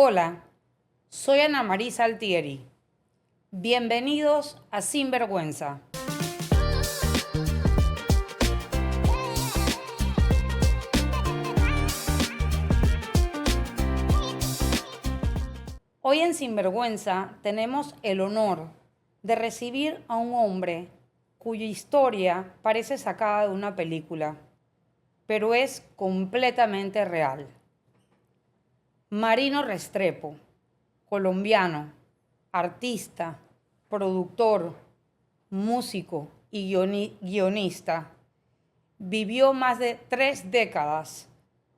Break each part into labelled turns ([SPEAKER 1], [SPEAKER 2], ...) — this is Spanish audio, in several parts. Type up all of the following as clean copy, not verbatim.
[SPEAKER 1] Hola, soy Ana Marisa Altieri. Bienvenidos a Sinvergüenza. Hoy en Sinvergüenza tenemos el honor de recibir a un hombre cuya historia parece sacada de una película, pero es completamente real. Marino Restrepo, colombiano, artista, productor, músico y guionista, vivió más de 3 décadas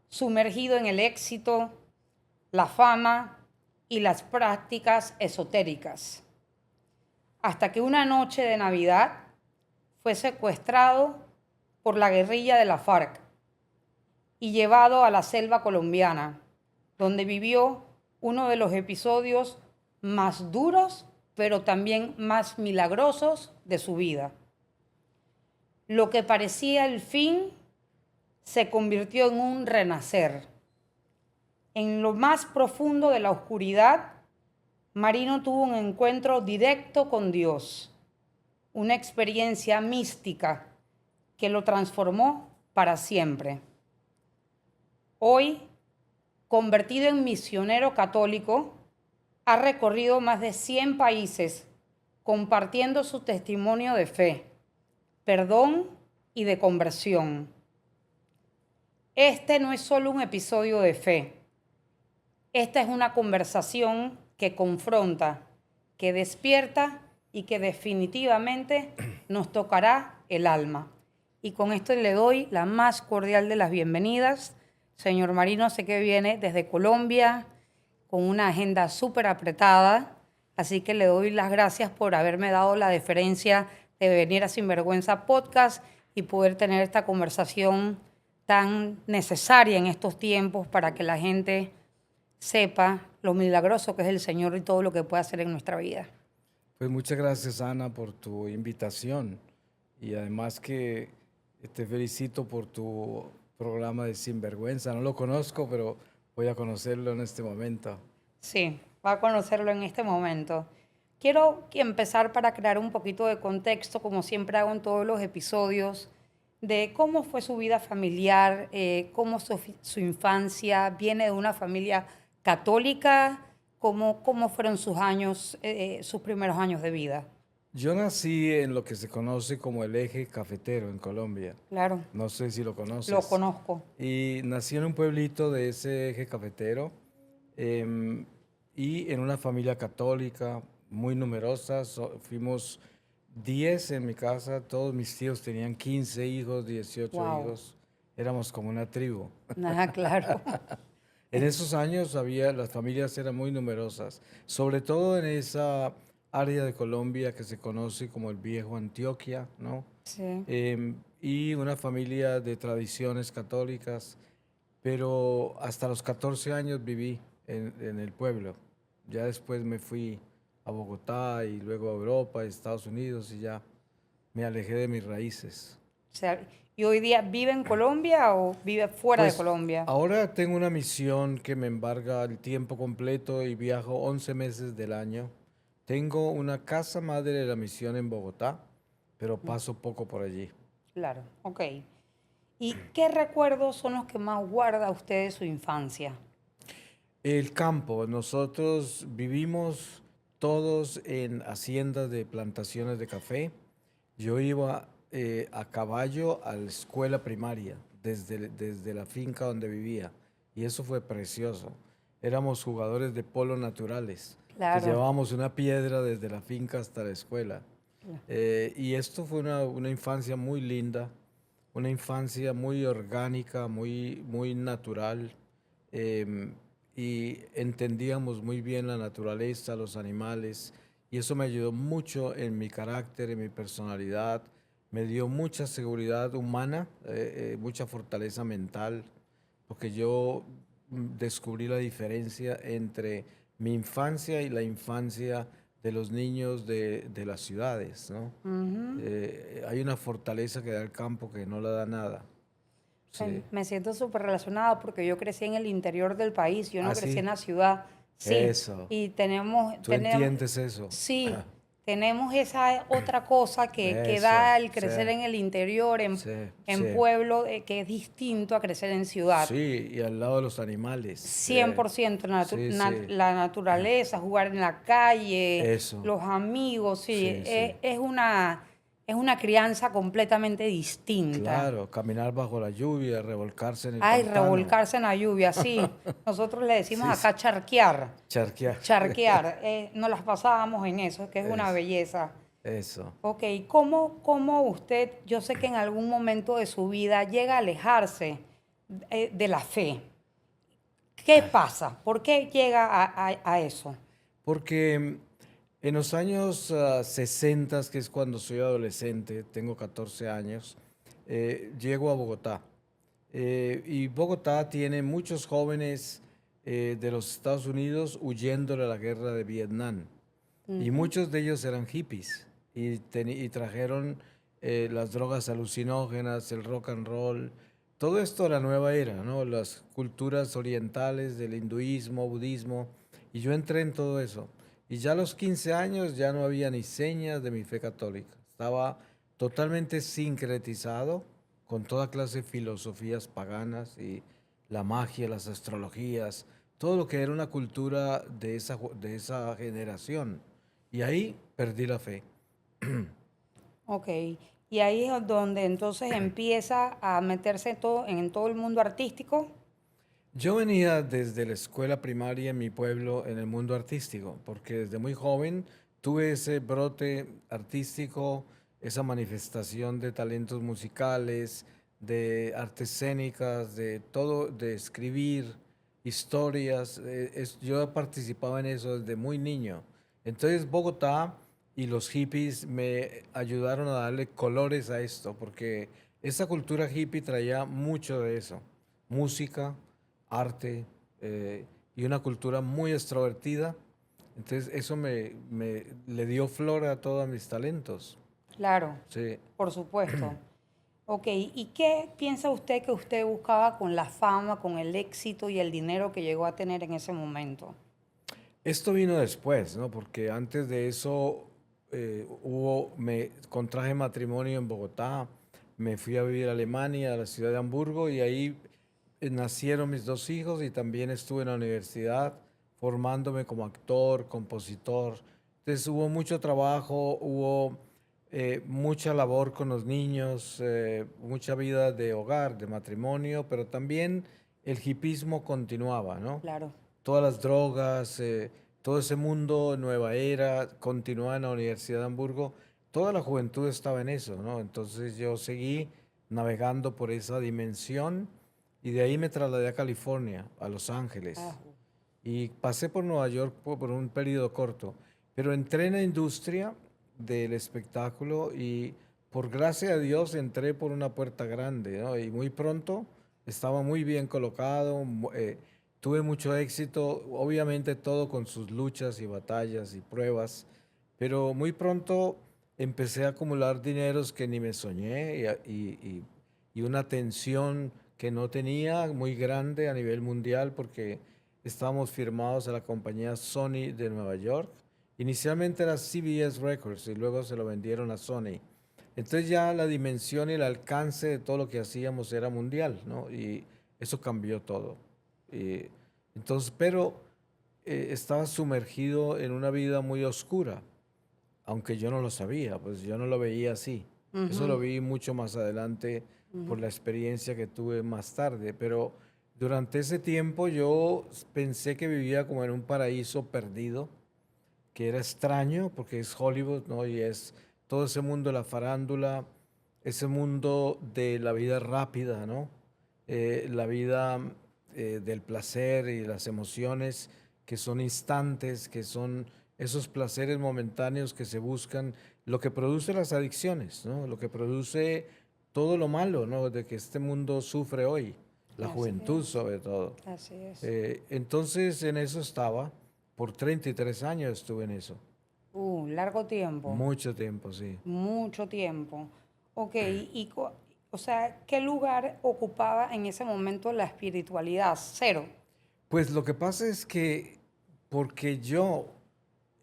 [SPEAKER 1] sumergido en el éxito, la fama y las prácticas esotéricas, hasta que una noche de Navidad fue secuestrado por la guerrilla de la FARC y llevado a la selva colombiana, donde vivió uno de los episodios más duros, pero también más milagrosos de su vida. Lo que parecía el fin se convirtió en un renacer. En lo más profundo de la oscuridad, Marino tuvo un encuentro directo con Dios, una experiencia mística que lo transformó para siempre. Hoy, convertido en misionero católico, ha recorrido más de 100 países compartiendo su testimonio de fe, perdón y de conversión. Este no es solo un episodio de fe. Esta es una conversación que confronta, que despierta y que definitivamente nos tocará el alma. Y con esto le doy la más cordial de las bienvenidas. Señor Marino, sé que viene desde Colombia con una agenda súper apretada, así que le doy las gracias por haberme dado la deferencia de venir a Sinvergüenza Podcast y poder tener esta conversación tan necesaria en estos tiempos para que la gente sepa lo milagroso que es el Señor y todo lo que puede hacer en nuestra vida.
[SPEAKER 2] Pues muchas gracias, Ana, por tu invitación y además que te felicito por tu programa de Sinvergüenza. No lo conozco, pero voy a conocerlo en este momento.
[SPEAKER 1] Sí, va a conocerlo en este momento. Quiero empezar para crear un poquito de contexto, como siempre hago en todos los episodios, de cómo fue su vida familiar, cómo su infancia, viene de una familia católica, cómo fueron sus años, sus primeros años de vida.
[SPEAKER 2] Yo nací en lo que se conoce como el Eje Cafetero en Colombia.
[SPEAKER 1] Claro,
[SPEAKER 2] No sé si lo
[SPEAKER 1] lo
[SPEAKER 2] conoces.
[SPEAKER 1] conozco.
[SPEAKER 2] Y nací en un pueblito de ese Eje Cafetero em, y en una familia católica muy numerosa. Fuimos 10 en mi casa, todos mis tíos tenían 15 hijos, 18
[SPEAKER 1] Wow.
[SPEAKER 2] hijos. Éramos como una tribu.
[SPEAKER 1] Nada, claro.
[SPEAKER 2] En esos años las familias eran muy numerosas, sobre todo en esa área de Colombia que se conoce como el Viejo Antioquia, ¿no?
[SPEAKER 1] Sí.
[SPEAKER 2] Y una familia de tradiciones católicas, pero hasta los 14 años viví en el pueblo. Ya después me fui a Bogotá y luego a Europa, Estados Unidos y ya me alejé de mis raíces.
[SPEAKER 1] O sea, ¿y hoy día vive en Colombia o vive fuera de
[SPEAKER 2] Pues
[SPEAKER 1] Colombia?
[SPEAKER 2] ahora tengo una misión que me embarga el tiempo completo y viajo 11 meses del año. Tengo una casa madre de la misión en Bogotá, pero paso poco por allí.
[SPEAKER 1] Claro, ok. ¿Y qué recuerdos son los que más guarda usted de su infancia?
[SPEAKER 2] El campo, nosotros vivimos todos en haciendas de plantaciones de café. Yo iba a caballo a la escuela primaria desde la finca donde vivía y eso fue precioso. Éramos jugadores de polo naturales, que
[SPEAKER 1] Claro,
[SPEAKER 2] llevábamos una piedra desde la finca hasta la escuela. Y esto fue una infancia muy linda, una infancia muy orgánica, muy natural. em, y entendíamos muy bien la naturaleza, los animales, y eso me ayudó mucho en mi carácter, en mi personalidad, me dio mucha seguridad humana, mucha fortaleza mental, porque yo descubrí la diferencia entre mi infancia y la infancia de los niños de las ciudades, ¿no?
[SPEAKER 1] ujú.
[SPEAKER 2] Hay una fortaleza que da el campo que no la da nada. Sí.
[SPEAKER 1] Me siento súper relacionada porque yo crecí en el interior del país, yo no
[SPEAKER 2] ¿Ah,
[SPEAKER 1] crecí en
[SPEAKER 2] sí?
[SPEAKER 1] la ciudad. Sí,
[SPEAKER 2] Eso.
[SPEAKER 1] y tenemos,
[SPEAKER 2] ¿Tú entiendes eso?
[SPEAKER 1] sí,
[SPEAKER 2] Ah,
[SPEAKER 1] tenemos esa otra cosa que
[SPEAKER 2] eso.
[SPEAKER 1] da el
[SPEAKER 2] Sí,
[SPEAKER 1] crecer en el interior,
[SPEAKER 2] sí,
[SPEAKER 1] en
[SPEAKER 2] sí.
[SPEAKER 1] pueblo, que es distinto a crecer en ciudad.
[SPEAKER 2] Sí, y al lado de los animales. Sí,
[SPEAKER 1] 100%
[SPEAKER 2] sí, sí.
[SPEAKER 1] la naturaleza, jugar en la calle,
[SPEAKER 2] Eso.
[SPEAKER 1] los amigos, sí,
[SPEAKER 2] Sí, sí.
[SPEAKER 1] es una crianza completamente distinta.
[SPEAKER 2] Claro, caminar bajo la lluvia, revolcarse en el
[SPEAKER 1] Ay,
[SPEAKER 2] pantano.
[SPEAKER 1] revolcarse en la lluvia, sí. Nosotros le decimos
[SPEAKER 2] Sí, sí.
[SPEAKER 1] acá charquear.
[SPEAKER 2] Charquear.
[SPEAKER 1] Charquear. Nos las pasábamos en eso, que es una
[SPEAKER 2] Eso.
[SPEAKER 1] belleza.
[SPEAKER 2] Eso.
[SPEAKER 1] Ok, ¿cómo usted, yo sé que en algún momento de su vida llega a alejarse de la fe? ¿Qué pasa? ¿Por qué llega a eso?
[SPEAKER 2] Porque en los años 60, que es cuando soy adolescente, tengo 14 años, llego a Bogotá. Y Bogotá tiene muchos jóvenes de los Estados Unidos huyendo de la guerra de Vietnam. Y
[SPEAKER 1] Ujú.
[SPEAKER 2] muchos de ellos eran hippies y trajeron las drogas alucinógenas, el rock and roll, todo esto de la nueva era, ¿no? Las culturas orientales del hinduismo, budismo, y yo entré en todo eso. Y ya a los 15 años ya no había ni señas de mi fe católica. Estaba totalmente sincretizado con toda clase de filosofías paganas y la magia, las astrologías, todo lo que era una cultura de esa generación. Y ahí perdí la fe.
[SPEAKER 1] Ok, y ahí es donde entonces empieza a meterse en todo el mundo artístico.
[SPEAKER 2] Yo venía desde la escuela primaria en mi pueblo en el mundo artístico, porque desde muy joven tuve ese brote artístico, esa manifestación de talentos musicales, de artes escénicas, de todo, de escribir historias. Yo participaba en eso desde muy niño. Entonces Bogotá y los hippies me ayudaron a darle colores a esto, porque esa cultura hippie traía mucho de eso, música, arte y una cultura muy extrovertida. Entonces eso le dio flor a todos mis talentos.
[SPEAKER 1] Claro,
[SPEAKER 2] Sí.
[SPEAKER 1] por supuesto. Ok, ¿y qué piensa usted que usted buscaba con la fama, con el éxito y el dinero que llegó a tener en ese momento?
[SPEAKER 2] Esto vino después, ¿no? Porque antes de eso me contraje matrimonio en Bogotá, me fui a vivir a Alemania, a la ciudad de Hamburgo, y ahí nacieron mis dos hijos y también estuve en la universidad formándome como actor, compositor. Entonces hubo mucho trabajo, hubo mucha labor con los niños, mucha vida de hogar, de matrimonio, pero también el hipismo continuaba, ¿no?
[SPEAKER 1] Claro.
[SPEAKER 2] Todas las drogas, todo ese mundo, nueva era, continuaba en la Universidad de Hamburgo, toda la juventud estaba en eso, ¿no? Entonces yo seguí navegando por esa dimensión y de ahí me trasladé a California, a Los Ángeles,
[SPEAKER 1] Ah,
[SPEAKER 2] y pasé por Nueva York por un periodo corto, pero entré en la industria del espectáculo y por gracia de Dios entré por una puerta grande, ¿no? Y muy pronto estaba muy bien colocado, tuve mucho éxito, obviamente todo con sus luchas y batallas y pruebas, pero muy pronto empecé a acumular dineros que ni me soñé y una tensión que no tenía muy grande a nivel mundial porque estábamos firmados a la compañía Sony de Nueva York. Inicialmente era CBS Records y luego se lo vendieron a Sony. Entonces ya la dimensión y el alcance de todo lo que hacíamos era mundial, ¿no? Y eso cambió todo. Y entonces, pero estaba sumergido en una vida muy oscura, aunque yo no lo sabía, pues yo no lo veía así. Eso lo
[SPEAKER 1] ujú,
[SPEAKER 2] vi mucho más adelante por
[SPEAKER 1] ujú.
[SPEAKER 2] la experiencia que tuve más tarde, pero durante ese tiempo yo pensé que vivía como en un paraíso perdido, que era extraño porque es Hollywood, ¿no? Y es todo ese mundo de la farándula, ese mundo de la vida rápida, ¿no? La vida del placer y las emociones que son instantes, que son esos placeres momentáneos que se buscan, lo que produce las adicciones, ¿no? Lo que produce todo lo malo, ¿no? De que este mundo sufre hoy, la
[SPEAKER 1] Así
[SPEAKER 2] juventud
[SPEAKER 1] es,
[SPEAKER 2] sobre todo.
[SPEAKER 1] así es.
[SPEAKER 2] Entonces en eso estaba, por 33 años estuve en eso,
[SPEAKER 1] Largo tiempo,
[SPEAKER 2] mucho tiempo, sí.
[SPEAKER 1] mucho tiempo. Ok, o sea, ¿qué lugar ocupaba en ese momento la espiritualidad? Cero.
[SPEAKER 2] Pues lo que pasa es que porque yo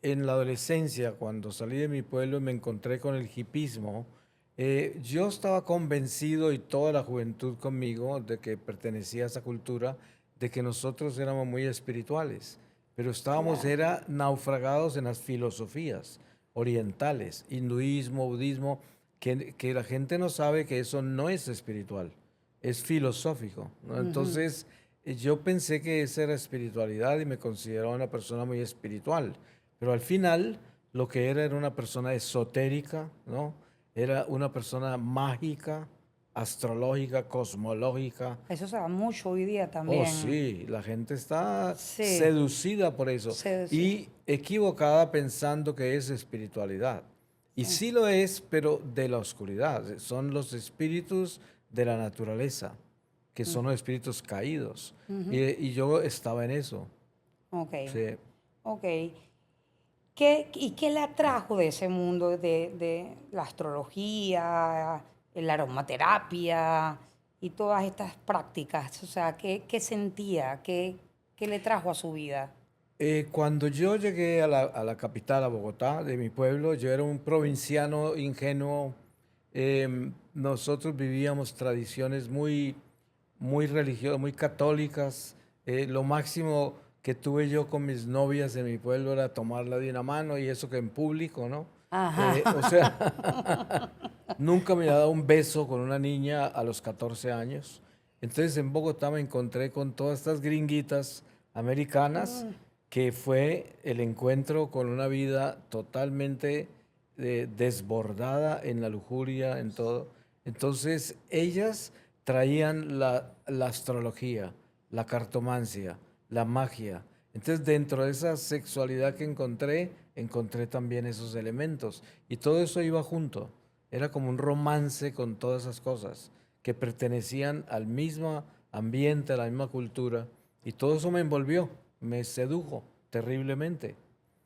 [SPEAKER 2] en la adolescencia, cuando salí de mi pueblo y me encontré con el hipismo, yo estaba convencido y toda la juventud conmigo de que pertenecía a esa cultura, de que nosotros éramos muy espirituales, pero estábamos
[SPEAKER 1] Claro.
[SPEAKER 2] era naufragados en las filosofías orientales, hinduismo, budismo, que la gente no sabe que eso no es espiritual, es filosófico, ¿no?
[SPEAKER 1] Ujú.
[SPEAKER 2] Entonces, yo pensé que esa era espiritualidad y me consideraba una persona muy espiritual, pero al final lo que era una persona esotérica, ¿no? Era una persona mágica, astrológica, cosmológica.
[SPEAKER 1] Eso se da mucho hoy día
[SPEAKER 2] Oh,
[SPEAKER 1] también.
[SPEAKER 2] sí, la gente está
[SPEAKER 1] Sí,
[SPEAKER 2] seducida por eso
[SPEAKER 1] sí,
[SPEAKER 2] y equivocada pensando que es espiritualidad. Y
[SPEAKER 1] sí.
[SPEAKER 2] sí lo es, pero de la oscuridad. Son los espíritus de la naturaleza, que son los espíritus caídos.
[SPEAKER 1] Ujú.
[SPEAKER 2] Y yo estaba en eso.
[SPEAKER 1] Ok,
[SPEAKER 2] Sí.
[SPEAKER 1] ok. ¿Y qué le atrajo de ese mundo de la astrología, la aromaterapia y todas estas prácticas? O sea, ¿qué sentía? ¿Qué le trajo a su vida?
[SPEAKER 2] Cuando yo llegué a la capital, a Bogotá, de mi pueblo, yo era un provinciano ingenuo. Nosotros vivíamos tradiciones muy religiosas, muy católicas. Lo máximo que tuve yo con mis novias en mi pueblo era tomarla de una mano y eso que en público, ¿no?
[SPEAKER 1] Ajá.
[SPEAKER 2] O sea, nunca me había dado un beso con una niña a los 14 años. Entonces en Bogotá me encontré con todas estas gringuitas americanas que fue el encuentro con una vida totalmente desbordada en la lujuria, en todo. Entonces ellas traían la astrología, la cartomancia, la magia. Entonces dentro de esa sexualidad que encontré, encontré también esos elementos. Y todo eso iba junto. Era como un romance con todas esas cosas que pertenecían al mismo ambiente, a la misma cultura. Y todo eso me envolvió, me sedujo terriblemente.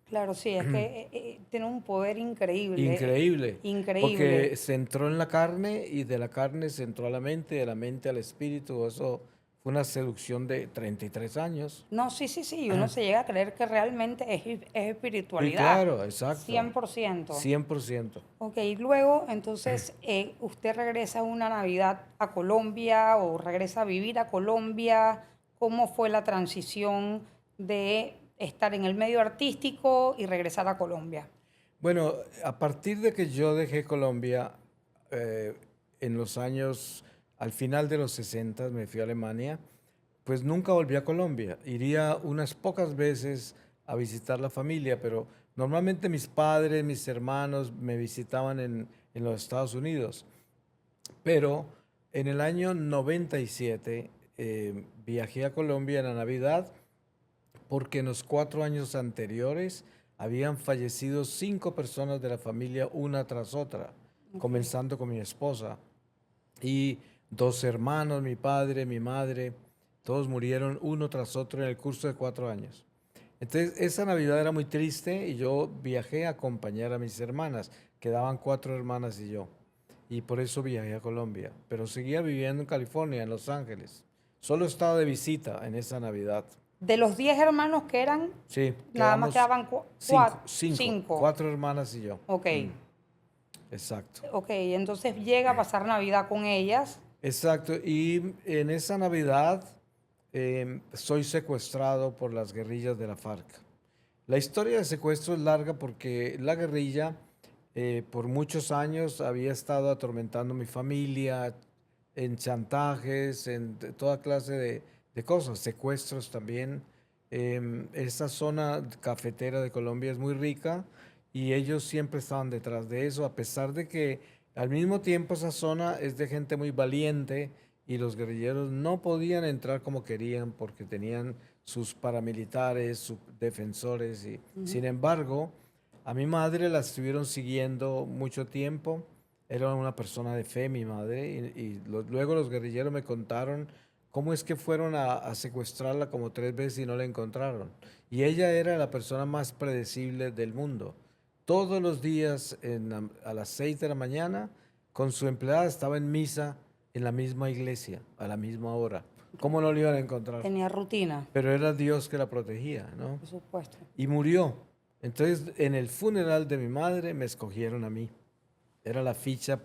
[SPEAKER 1] Claro, sí, es que tiene un poder increíble,
[SPEAKER 2] Increíble,
[SPEAKER 1] increíble.
[SPEAKER 2] porque se entró en la carne y de la carne se entró a la mente, de la mente al espíritu. Eso fue una seducción de 33 años.
[SPEAKER 1] No, sí, sí, sí, uno se llega a creer que realmente es
[SPEAKER 2] Sí,
[SPEAKER 1] espiritualidad,
[SPEAKER 2] claro, exacto.
[SPEAKER 1] 100%.
[SPEAKER 2] 100%.
[SPEAKER 1] Ok, luego entonces usted regresa una Navidad a Colombia o regresa a vivir a Colombia. ¿Cómo fue la transición de estar en el medio artístico y regresar a Colombia?
[SPEAKER 2] Bueno, a partir de que yo dejé Colombia, eh, en los años, al final de los 60, me fui a Alemania, pues nunca volví a Colombia. Iría unas pocas veces a visitar la familia, pero normalmente mis padres, mis hermanos me visitaban en los Estados Unidos. Pero en el año 97 viajé a Colombia en la Navidad porque en los 4 años anteriores habían fallecido 5 personas de la familia una tras otra,
[SPEAKER 1] Ok.
[SPEAKER 2] comenzando con mi esposa y 2 hermanos, mi padre, mi madre, todos murieron uno tras otro en el curso de 4 años. Entonces, esa Navidad era muy triste y yo viajé a acompañar a mis hermanas. Quedaban 4 hermanas y yo. Y por eso viajé a Colombia. Pero seguía viviendo en California, en Los Ángeles. Solo estaba de visita en esa Navidad.
[SPEAKER 1] De los 10 hermanos que eran,
[SPEAKER 2] Sí,
[SPEAKER 1] nada más
[SPEAKER 2] quedamos
[SPEAKER 1] quedaban
[SPEAKER 2] cinco, cinco,
[SPEAKER 1] 5.
[SPEAKER 2] 4 hermanas y yo.
[SPEAKER 1] Ok,
[SPEAKER 2] Exacto.
[SPEAKER 1] ok, entonces llega a pasar Navidad con ellas.
[SPEAKER 2] Exacto. Y en esa Navidad soy secuestrado por las guerrillas de la FARC. La historia de secuestro es larga porque la guerrilla por muchos años había estado atormentando a mi familia en chantajes, en toda clase de cosas, secuestros también. Esta zona cafetera de Colombia es muy rica y ellos siempre estaban detrás de eso, a pesar de que al mismo tiempo esa zona es de gente muy valiente y los guerrilleros no podían entrar como querían porque tenían sus paramilitares, sus defensores y sin embargo a mi madre la estuvieron siguiendo mucho tiempo. Era una persona de fe, mi madre, luego los guerrilleros me contaron cómo es que fueron a secuestrarla como 3 veces y no la encontraron. Y ella era la persona más predecible del mundo. Todos los días a las 6 de la mañana, con su empleada estaba en misa en la misma iglesia, a la misma hora. ¿Cómo no lo iban a encontrar?
[SPEAKER 1] Tenía rutina,
[SPEAKER 2] Pero era Dios que la protegía, ¿no?
[SPEAKER 1] por supuesto.
[SPEAKER 2] Y murió. Entonces, en el funeral de mi madre me escogieron a mí. Era la ficha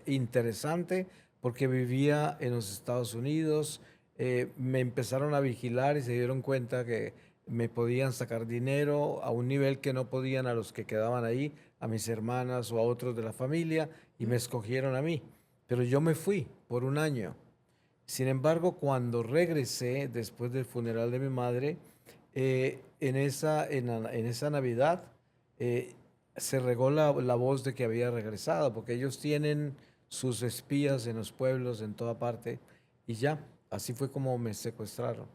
[SPEAKER 2] interesante porque vivía en los Estados Unidos. Me empezaron a vigilar y se dieron cuenta que me podían sacar dinero a un nivel que no podían a los que quedaban ahí, a mis hermanas o a otros de la familia, y me escogieron a mí. Pero yo me fui por un año. Sin embargo, cuando regresé después del funeral de mi madre, en esa Navidad eh, se regó la voz de que había regresado, porque ellos tienen sus espías en los pueblos, en toda parte, y ya, así fue como me secuestraron.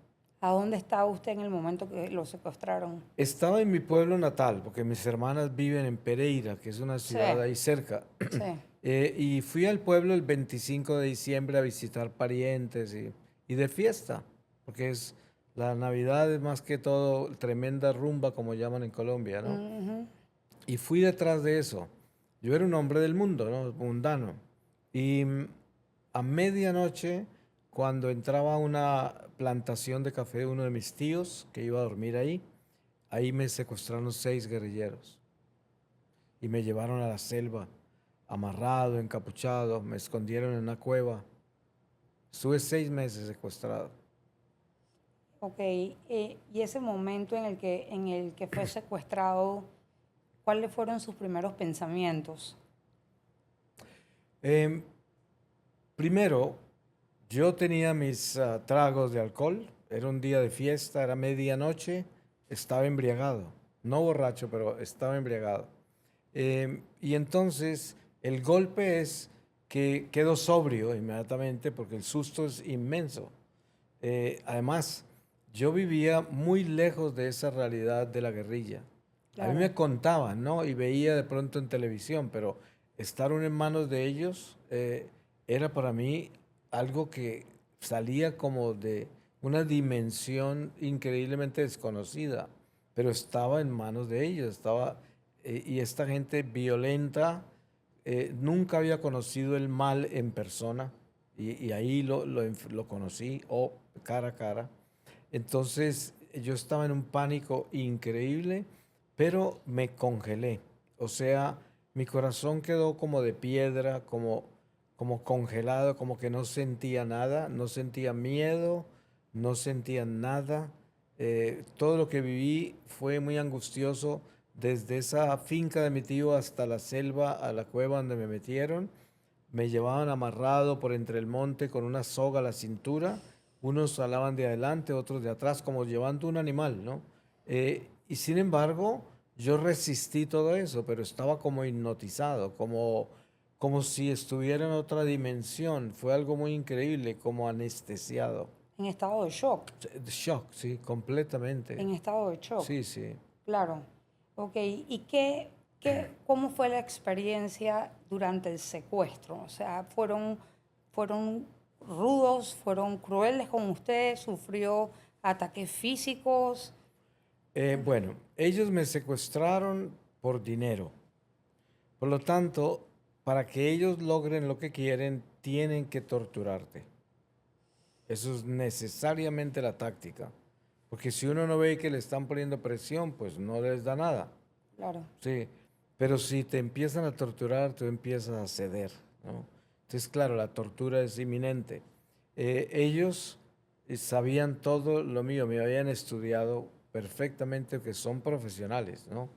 [SPEAKER 1] ¿A dónde estaba usted en el momento que lo secuestraron?
[SPEAKER 2] Estaba en mi pueblo natal, porque mis hermanas viven en Pereira, que es una
[SPEAKER 1] Sí,
[SPEAKER 2] ciudad ahí cerca.
[SPEAKER 1] sí.
[SPEAKER 2] Y fui al pueblo el 25 de diciembre a visitar parientes y de fiesta, porque es la Navidad es más que todo tremenda rumba, como llaman en Colombia, ¿no?
[SPEAKER 1] Ujú.
[SPEAKER 2] Y fui detrás de eso. Yo era un hombre del mundo, ¿no? Mundano. Y a medianoche, cuando entraba a una plantación de café de uno de mis tíos, que iba a dormir ahí, ahí me secuestraron 6 guerrilleros y me llevaron a la selva, amarrado, encapuchado, me escondieron en una cueva. Estuve 6 meses secuestrado.
[SPEAKER 1] Ok, y ese momento en el que fue secuestrado, ¿cuáles fueron sus primeros pensamientos?
[SPEAKER 2] Em, Primero, yo tenía mis tragos de alcohol, era un día de fiesta, era medianoche, estaba embriagado, no borracho, pero estaba embriagado. Y entonces el golpe es que quedo sobrio inmediatamente porque el susto es inmenso. Además, yo vivía muy lejos de esa realidad de la guerrilla. A mí
[SPEAKER 1] Claro.
[SPEAKER 2] me contaban, ¿no? Y veía de pronto en televisión, pero estar uno en manos de ellos era para mí algo que salía como de una dimensión increíblemente desconocida, pero estaba en manos de ellos, y esta gente violenta, nunca había conocido el mal en persona, y ahí lo conocí, cara a cara. Entonces yo estaba en un pánico increíble, pero me congelé. O sea, mi corazón quedó como de piedra, como congelado, como que no sentía nada, no sentía miedo, no sentía nada. Todo lo que viví fue muy angustioso, desde esa finca de mi tío hasta la selva, a la cueva donde me metieron. Me llevaban amarrado por entre el monte con una soga a la cintura. Unos alaban de adelante, otros de atrás, como llevando un animal, ¿no? Y sin embargo, yo resistí todo eso, pero estaba como hipnotizado, como si estuviera en otra dimensión. Fue algo muy increíble, como anestesiado.
[SPEAKER 1] En estado de shock,
[SPEAKER 2] Shock, sí, completamente.
[SPEAKER 1] en estado de shock,
[SPEAKER 2] Sí, sí.
[SPEAKER 1] claro. Ok, ¿y cómo fue la experiencia durante el secuestro? O sea, ¿fueron rudos, fueron crueles con usted? ¿Sufrió ataques físicos?
[SPEAKER 2] Bueno, ellos me secuestraron por dinero. Por lo tanto, para que ellos logren lo que quieren, tienen que torturarte. Eso es necesariamente la táctica. Porque si uno no ve que le están poniendo presión, pues no les da nada.
[SPEAKER 1] Claro.
[SPEAKER 2] Sí. Pero si te empiezan a torturar, tú empiezas a ceder, ¿no? Entonces, claro, la tortura es inminente. Ellos sabían todo lo mío, me habían estudiado perfectamente, que son profesionales, ¿no?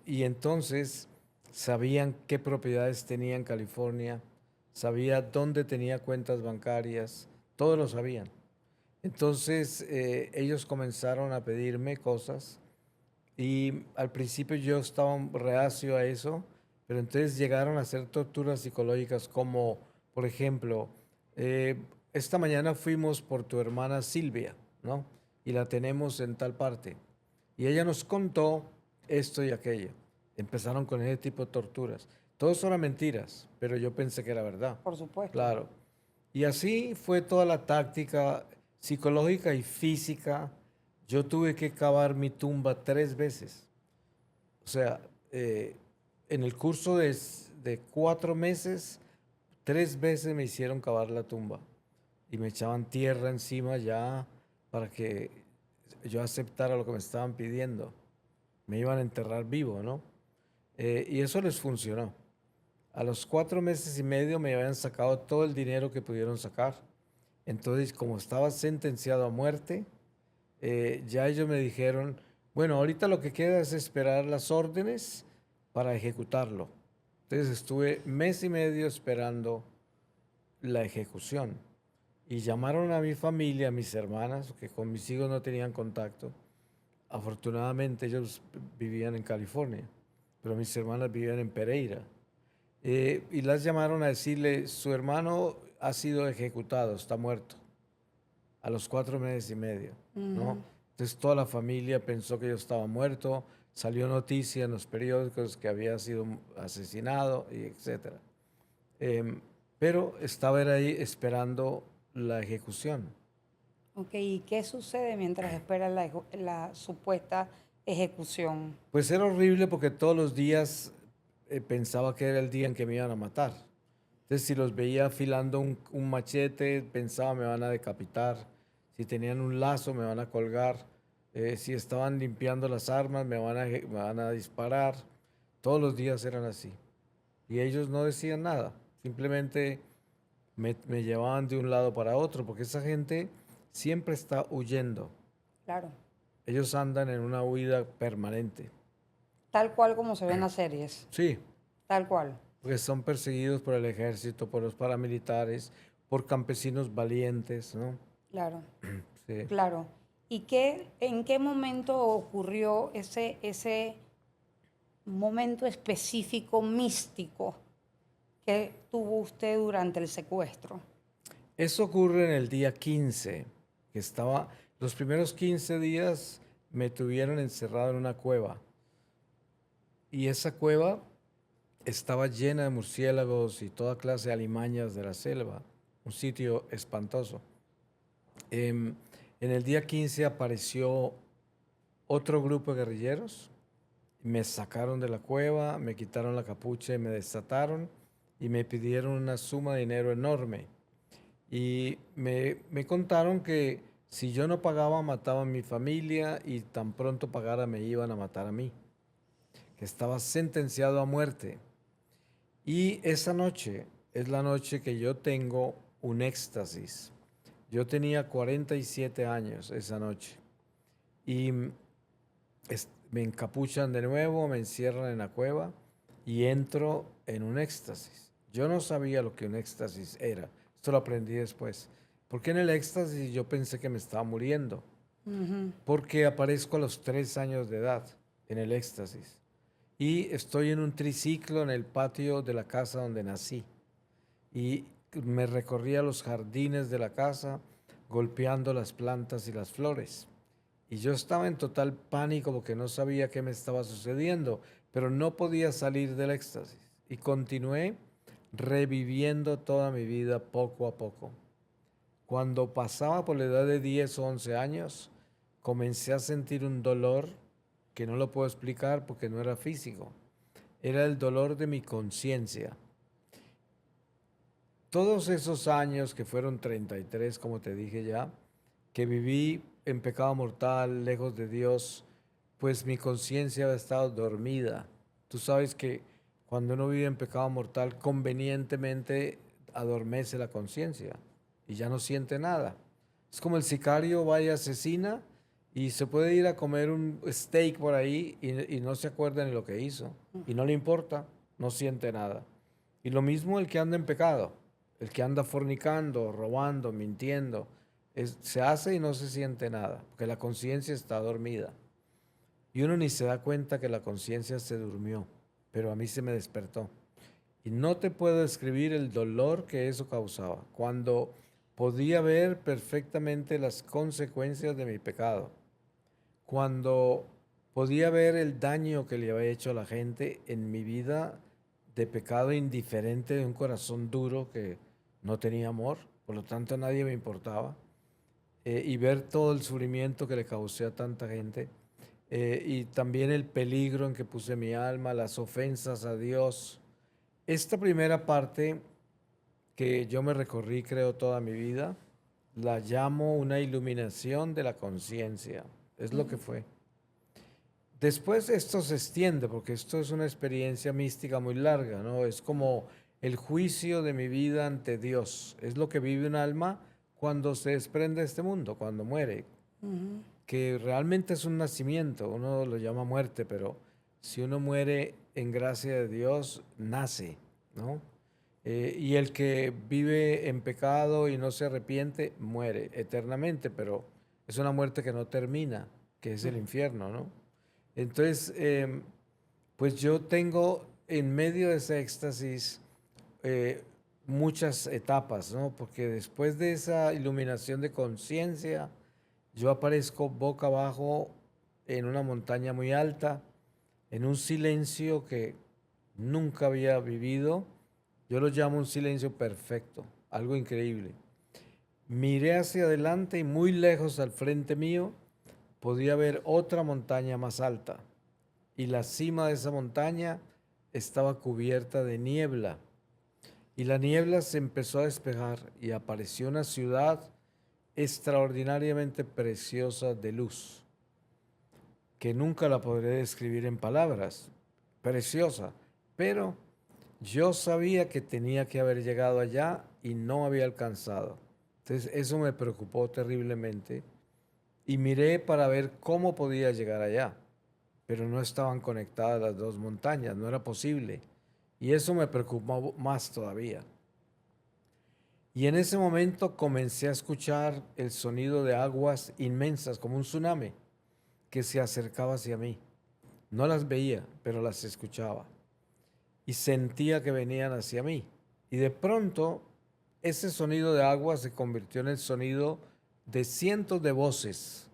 [SPEAKER 2] Y entonces sabían qué propiedades tenía en California, sabía dónde tenía cuentas bancarias, todo lo sabían. Entonces ellos comenzaron a pedirme cosas y al principio yo estaba reacio a eso, pero entonces llegaron a hacer torturas psicológicas como, por ejemplo, eh, esta mañana fuimos por tu hermana Silvia, ¿no? Y la tenemos en tal parte. Y ella nos contó esto y aquello. Empezaron con ese tipo de torturas. Todos eran mentiras, pero yo pensé que era verdad.
[SPEAKER 1] Por supuesto.
[SPEAKER 2] Claro. Y así fue toda la táctica psicológica y física. Yo tuve que cavar mi tumba 3 veces. O sea, en el curso de 4 meses, 3 veces me hicieron cavar la tumba. y me echaban tierra encima ya para que yo aceptara lo que me estaban pidiendo. Me iban a enterrar vivo, ¿no? Y eso les funcionó. A los 4 meses y medio me habían sacado todo el dinero que pudieron sacar. Entonces, como estaba sentenciado a muerte, ya ellos me dijeron, bueno, ahorita lo que queda es esperar las órdenes para ejecutarlo. Entonces estuve mes y medio esperando la ejecución. Y llamaron a mi familia, a mis hermanas, que con mis hijos no tenían contacto. Afortunadamente ellos vivían en California, pero mis hermanas vivían en Pereira. Y las llamaron a decirle, su hermano ha sido ejecutado, está muerto, a los 4 meses y medio, ¿no?
[SPEAKER 1] Ujú.
[SPEAKER 2] Entonces toda la familia pensó que yo estaba muerto, salió noticia en los periódicos que había sido asesinado, y etcétera. Em, pero estaba era ahí esperando la ejecución.
[SPEAKER 1] Ok, ¿y qué sucede mientras espera la supuesta ejecución?
[SPEAKER 2] Pues era horrible porque todos los días pensaba que era el día en que me iban a matar. Entonces, si los veía afilando un machete, pensaba me van a decapitar. Si tenían un lazo, me van a colgar. Si estaban limpiando las armas, me van a disparar. Todos los días eran así. Y ellos no decían nada. Simplemente me llevaban de un lado para otro, porque esa gente siempre está huyendo.
[SPEAKER 1] Claro,
[SPEAKER 2] Ellos andan en una huida permanente.
[SPEAKER 1] tal cual como se ve en las series,
[SPEAKER 2] Sí,
[SPEAKER 1] tal cual.
[SPEAKER 2] porque son perseguidos por el ejército, por los paramilitares, por campesinos valientes, ¿no?
[SPEAKER 1] Claro,
[SPEAKER 2] Sí.
[SPEAKER 1] claro. ¿Y en qué momento ocurrió ese momento específico místico que tuvo usted durante el secuestro?
[SPEAKER 2] Eso ocurre en el día 15, que estaba, los primeros 15 días me tuvieron encerrado en una cueva. Y esa cueva estaba llena de murciélagos y toda clase de alimañas de la selva, un sitio espantoso. Em, en el día 15 apareció otro grupo de guerrilleros, me sacaron de la cueva, me quitaron la capucha y me desataron y me pidieron una suma de dinero enorme. Y me contaron que si yo no pagaba mataban a mi familia y tan pronto pagara me iban a matar a mí, que estaba sentenciado a muerte. Y esa noche es la noche que yo tengo un éxtasis. Yo tenía 47 años esa noche y me encapuchan de nuevo, me encierran en la cueva y entro en un éxtasis. Yo no sabía lo que un éxtasis era. Esto lo aprendí después. Porque en el éxtasis yo pensé que me estaba muriendo.
[SPEAKER 1] Ujú.
[SPEAKER 2] Porque aparezco a los 3 años de edad en el éxtasis. Y estoy en un triciclo en el patio de la casa donde nací. Y me recorría los jardines de la casa golpeando las plantas y las flores. Y yo estaba en total pánico porque no sabía qué me estaba sucediendo, pero no podía salir del éxtasis. Y continué reviviendo toda mi vida poco a poco. Cuando pasaba por la edad de 10 o 11 años, comencé a sentir un dolor que no lo puedo explicar porque no era físico. Era el dolor de mi conciencia. Todos esos años, que fueron 33, como te dije ya, que viví en pecado mortal, lejos de Dios, pues mi conciencia había estado dormida. Tú sabes que cuando uno vive en pecado mortal, convenientemente adormece la conciencia y ya no siente nada. Es como el sicario va y asesina y se puede ir a comer un steak por ahí y no se acuerda ni lo que hizo y no le importa, no siente nada. Y lo mismo el que anda en pecado, el que anda fornicando, robando, mintiendo, se hace y no se siente nada, porque la conciencia está dormida. Y uno ni se da cuenta que la conciencia se durmió, pero a mí se me despertó. Y no te puedo describir el dolor que eso causaba, cuando podía ver perfectamente las consecuencias de mi pecado, cuando podía ver el daño que le había hecho a la gente en mi vida de pecado indiferente, de un corazón duro que no tenía amor, por lo tanto a nadie me importaba, y ver todo el sufrimiento que le causé a tanta gente, y también el peligro en que puse mi alma, las ofensas a Dios. Esta primera parte que yo me recorrí, creo, toda mi vida, la llamo una iluminación de la conciencia. Es lo que fue. Después esto se extiende, porque esto es una experiencia mística muy larga, ¿no? Es como el juicio de mi vida ante Dios. Es lo que vive un alma cuando se desprende de este mundo, cuando muere. Que realmente es un nacimiento, uno lo llama muerte, pero si uno muere en gracia de Dios, nace, ¿no? Y el que vive en pecado y no se arrepiente, muere eternamente, pero es una muerte que no termina, que es el infierno, ¿no? Entonces, pues yo tengo en medio de ese éxtasis eh, muchas etapas, ¿no? Porque después de esa iluminación de conciencia, yo aparezco boca abajo en una montaña muy alta, en un silencio que nunca había vivido. Yo lo llamo un silencio perfecto, algo increíble. Miré hacia adelante y muy lejos al frente mío podía ver otra montaña más alta. Y la cima de esa montaña estaba cubierta de niebla. Y la niebla se empezó a despejar y apareció una ciudad extraordinariamente preciosa de luz, que nunca la podré describir en palabras, preciosa, pero yo sabía que tenía que haber llegado allá y no había alcanzado. Entonces eso me preocupó terriblemente y miré para ver cómo podía llegar allá, pero no estaban conectadas las dos montañas, no era posible. Y eso me preocupó más todavía. Y en ese momento comencé a escuchar el sonido de aguas inmensas, como un tsunami, que se acercaba hacia mí. No las veía, pero las escuchaba. Y sentía que venían hacia mí. Y de pronto, ese sonido de agua se convirtió en el sonido de cientos de voces.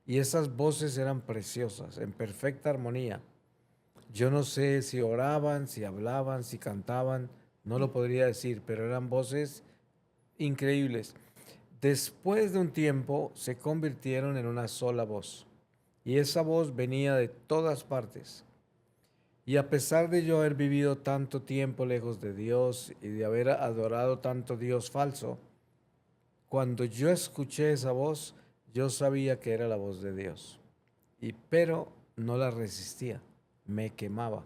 [SPEAKER 2] Y esas voces eran preciosas, en perfecta armonía. Yo no sé si oraban, si hablaban, si cantaban, no lo podría decir, pero eran voces increíbles. Después de un tiempo se convirtieron en una sola voz y esa voz venía de todas partes. Y a pesar de yo haber vivido tanto tiempo lejos de Dios y de haber adorado tanto Dios falso, cuando yo escuché esa voz, yo sabía que era la voz de Dios. Pero no la resistía, me quemaba,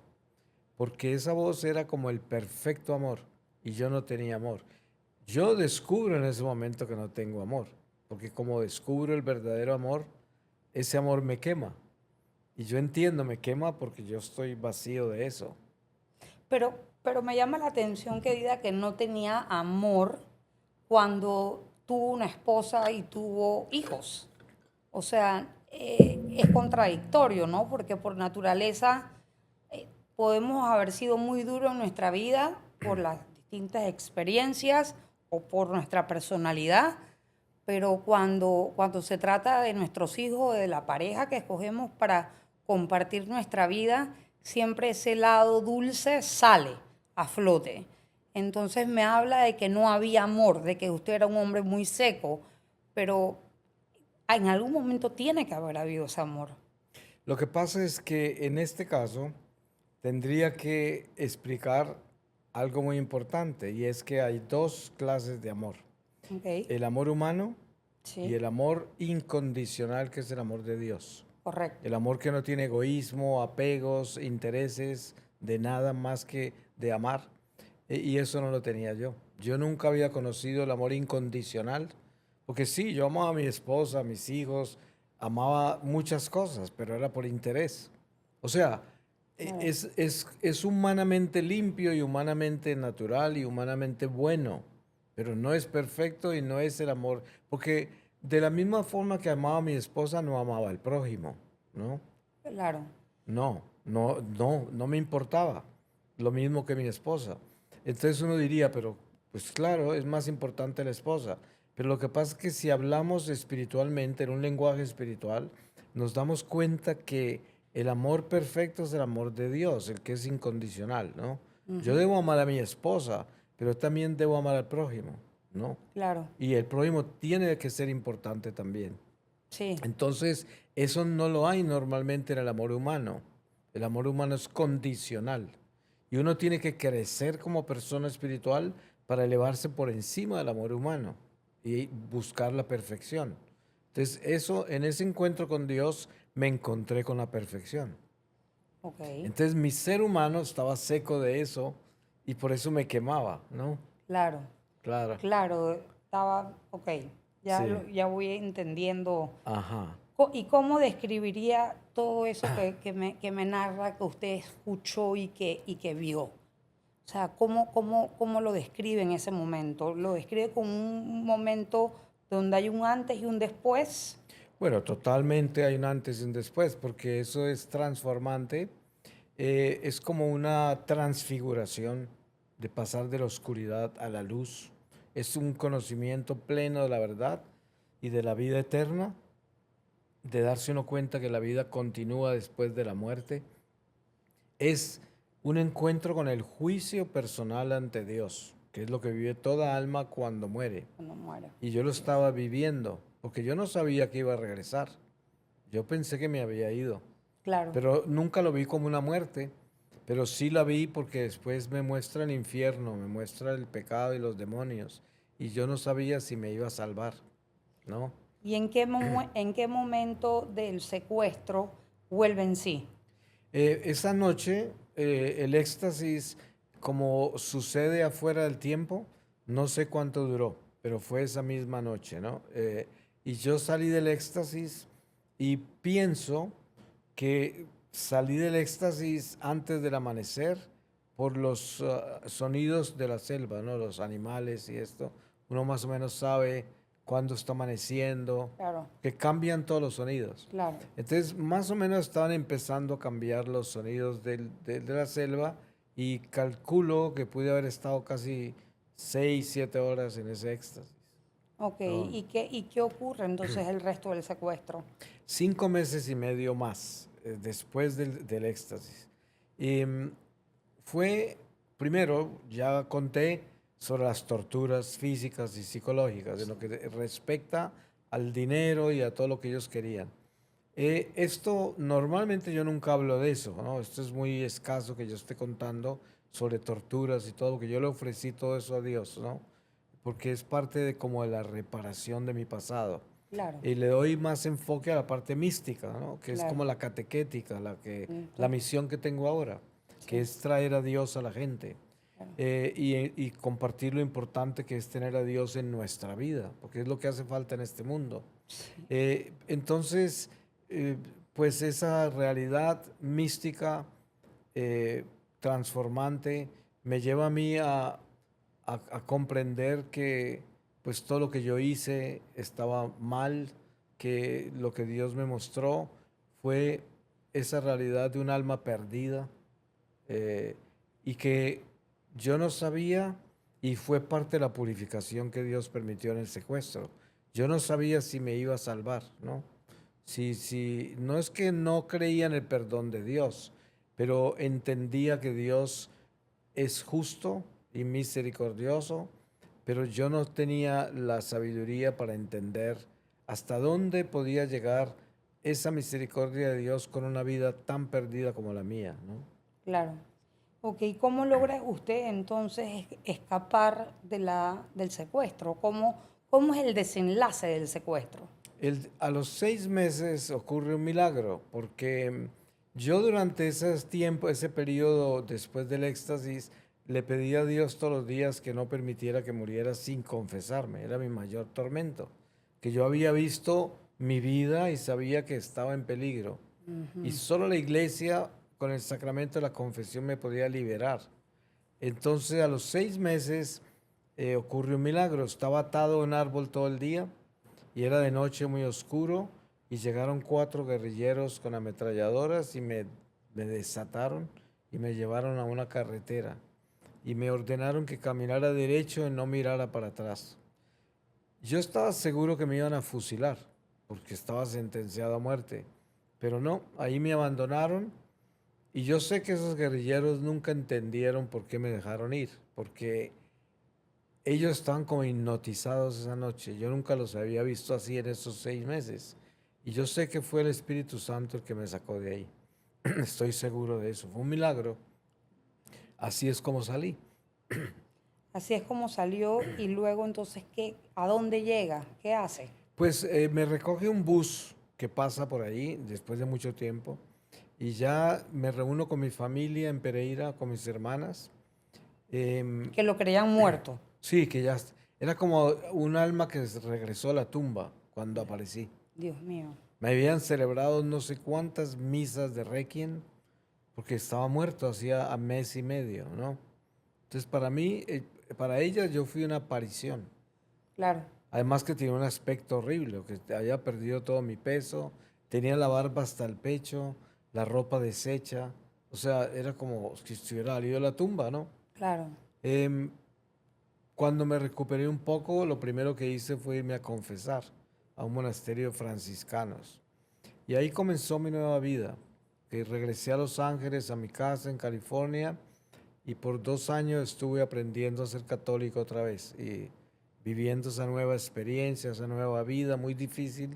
[SPEAKER 2] porque esa voz era como el perfecto amor y yo no tenía amor. Yo descubro en ese momento que no tengo amor, porque como descubro el verdadero amor, ese amor me quema. Y yo entiendo, me quema porque yo estoy vacío de eso.
[SPEAKER 1] Pero me llama la atención que diga que no tenía amor cuando tuvo una esposa y tuvo hijos. O sea, es contradictorio, ¿no? Porque por naturaleza podemos haber sido muy duros en nuestra vida por las distintas experiencias o por nuestra personalidad, pero cuando se trata de nuestros hijos, de la pareja que escogemos para compartir nuestra vida, siempre ese lado dulce sale a flote. Entonces me habla de que no había amor, de que usted era un hombre muy seco, pero en algún momento tiene que haber habido ese amor.
[SPEAKER 2] Lo que pasa es que en este caso tendría que explicar algo muy importante y es que hay dos clases de amor.
[SPEAKER 1] ¿Ok?
[SPEAKER 2] El amor humano y
[SPEAKER 1] Sí,
[SPEAKER 2] el amor incondicional, que es el amor de Dios.
[SPEAKER 1] correcto.
[SPEAKER 2] El amor que no tiene egoísmo, apegos, intereses, de nada más que de amar. Y eso no lo tenía yo. Yo nunca había conocido el amor incondicional, porque sí, yo amaba a mi esposa, a mis hijos, amaba muchas cosas, pero era por interés. O sea,
[SPEAKER 1] Claro.
[SPEAKER 2] es humanamente limpio y humanamente natural y humanamente bueno, pero no es perfecto y no es el amor, porque de la misma forma que amaba a mi esposa, no amaba al prójimo, ¿no?
[SPEAKER 1] Claro.
[SPEAKER 2] No me importaba. Lo mismo que mi esposa. Entonces uno diría, pero pues claro, es más importante la esposa. Pero lo que pasa es que si hablamos espiritualmente, en un lenguaje espiritual, nos damos cuenta que el amor perfecto es el amor de Dios, el que es incondicional, ¿no? Yo
[SPEAKER 1] Ujú,
[SPEAKER 2] debo amar a mi esposa, pero también debo amar al prójimo, ¿no?
[SPEAKER 1] claro.
[SPEAKER 2] Y el prójimo tiene que ser importante también.
[SPEAKER 1] Sí.
[SPEAKER 2] Entonces, eso no lo hay normalmente en el amor humano. El amor humano es condicional. Y uno tiene que crecer como persona espiritual para elevarse por encima del amor humano. y buscar la perfección. Entonces, eso, en ese encuentro con Dios, me encontré con la perfección.
[SPEAKER 1] Ok,
[SPEAKER 2] Entonces, mi ser humano estaba seco de eso y por eso me quemaba, ¿no?
[SPEAKER 1] claro,
[SPEAKER 2] Claro.
[SPEAKER 1] claro, estaba, ok, ya,
[SPEAKER 2] Sí.
[SPEAKER 1] ya voy entendiendo.
[SPEAKER 2] Ajá.
[SPEAKER 1] ¿Y cómo describiría todo eso que me narra, que usted escuchó y que vio? O sea, ¿cómo lo describe en ese momento? ¿Lo describe como un momento donde hay un antes y un después?
[SPEAKER 2] Bueno, totalmente hay un antes y un después, porque eso es transformante. Es como una transfiguración de pasar de la oscuridad a la luz. Es un conocimiento pleno de la verdad y de la vida eterna, de darse uno cuenta que la vida continúa después de la muerte. Es un encuentro con el juicio personal ante Dios, que es lo que vive toda alma cuando muere.
[SPEAKER 1] Cuando muere.
[SPEAKER 2] Y yo lo
[SPEAKER 1] Así es.
[SPEAKER 2] estaba viviendo, porque yo no sabía que iba a regresar. Yo pensé que me había ido,
[SPEAKER 1] Claro,
[SPEAKER 2] pero nunca lo vi como una muerte, pero sí la vi porque después me muestra el infierno, me muestra el pecado y los demonios, y yo no sabía si me iba a salvar, ¿no?
[SPEAKER 1] ¿y en qué momento del secuestro vuelve en sí?
[SPEAKER 2] Esa noche, el éxtasis, como sucede afuera del tiempo, no sé cuánto duró, pero fue esa misma noche, ¿no? Y yo salí del éxtasis y pienso que salí del éxtasis antes del amanecer por los sonidos de la selva, ¿no? Los animales y esto. Uno más o menos sabe cuándo está amaneciendo,
[SPEAKER 1] Claro,
[SPEAKER 2] que cambian todos los sonidos.
[SPEAKER 1] claro.
[SPEAKER 2] Entonces, más o menos estaban empezando a cambiar los sonidos de la selva y calculo que pude haber estado casi 6, 7 horas en ese éxtasis.
[SPEAKER 1] Ok,
[SPEAKER 2] ¿No?
[SPEAKER 1] y qué ocurre entonces el resto del secuestro?
[SPEAKER 2] 5 meses y medio más después del éxtasis. Y fue, primero, ya conté sobre las torturas físicas y psicológicas, en lo que respecta al dinero y a todo lo que ellos querían. Esto, normalmente yo nunca hablo de eso, ¿no? Esto es muy escaso que yo esté contando sobre torturas y todo, porque yo le ofrecí todo eso a Dios, ¿no? Porque es parte de como de la reparación de mi pasado.
[SPEAKER 1] Claro,
[SPEAKER 2] Y le doy más enfoque a la parte mística, ¿no? Que es
[SPEAKER 1] claro.
[SPEAKER 2] como la catequética, la
[SPEAKER 1] Sí,
[SPEAKER 2] misión que tengo ahora, que
[SPEAKER 1] sí,
[SPEAKER 2] es traer a Dios a la gente
[SPEAKER 1] claro.
[SPEAKER 2] y compartir lo importante que es tener a Dios en nuestra vida, porque es lo que hace falta en este mundo.
[SPEAKER 1] Sí,
[SPEAKER 2] Entonces, eh, pues esa realidad mística, eh, transformante, me lleva a mí a comprender que pues todo lo que yo hice estaba mal, que lo que Dios me mostró fue esa realidad de un alma perdida eh, y que yo no sabía y fue parte de la purificación que Dios permitió en el secuestro. Yo no sabía si me iba a salvar, ¿no? Si, no es que no creía en el perdón de Dios, pero entendía que Dios es justo y misericordioso, pero yo no tenía la sabiduría para entender hasta dónde podía llegar esa misericordia de Dios con una vida tan perdida como la mía, ¿no?
[SPEAKER 1] claro. Ok, ¿cómo logra usted entonces escapar del secuestro? ¿Cómo es el desenlace del secuestro?
[SPEAKER 2] A los 6 meses ocurre un milagro, porque yo durante ese tiempo, ese periodo después del éxtasis, le pedí a Dios todos los días que no permitiera que muriera sin confesarme. Era mi mayor tormento, que yo había visto mi vida y sabía que estaba en peligro. Y
[SPEAKER 1] Ujú.
[SPEAKER 2] solo la iglesia con el sacramento de la confesión me podía liberar. Entonces a los 6 meses ocurrió un milagro. Estaba atado a un árbol todo el día y era de noche muy oscuro y llegaron 4 guerrilleros con ametralladoras y me desataron y me llevaron a una carretera y me ordenaron que caminara derecho y no mirara para atrás. Yo estaba seguro que me iban a fusilar porque estaba sentenciado a muerte, pero no, ahí me abandonaron y yo sé que esos guerrilleros nunca entendieron por qué me dejaron ir, porque ellos estaban como hipnotizados esa noche. Yo nunca los había visto así en esos 6 meses. Y yo sé que fue el Espíritu Santo el que me sacó de ahí. Estoy seguro de eso. Fue un milagro. Así es como salí.
[SPEAKER 1] Así es como salió y luego entonces, ¿a dónde llega? ¿Qué hace?
[SPEAKER 2] Pues me recoge un bus que pasa por ahí después de mucho tiempo y ya me reúno con mi familia en Pereira, con mis hermanas. Em,
[SPEAKER 1] Que lo creían muerto.
[SPEAKER 2] sí, que ya era como un alma que regresó a la tumba cuando aparecí.
[SPEAKER 1] Dios mío.
[SPEAKER 2] Me habían celebrado no sé cuántas misas de Requiem porque estaba muerto hacía a mes y medio, ¿no? Entonces para mí, para ellas yo fui una aparición.
[SPEAKER 1] Claro.
[SPEAKER 2] Además que tenía un aspecto horrible, que había perdido todo mi peso, tenía la barba hasta el pecho, la ropa deshecha, o sea, era como si estuviera salido de la tumba, ¿no?
[SPEAKER 1] Claro.
[SPEAKER 2] Em, Cuando me recuperé un poco, lo primero que hice fue irme a confesar a un monasterio de franciscanos. Y ahí comenzó mi nueva vida, que regresé a Los Ángeles, a mi casa en California, y por 2 años estuve aprendiendo a ser católico otra vez y viviendo esa nueva experiencia, esa nueva vida muy difícil,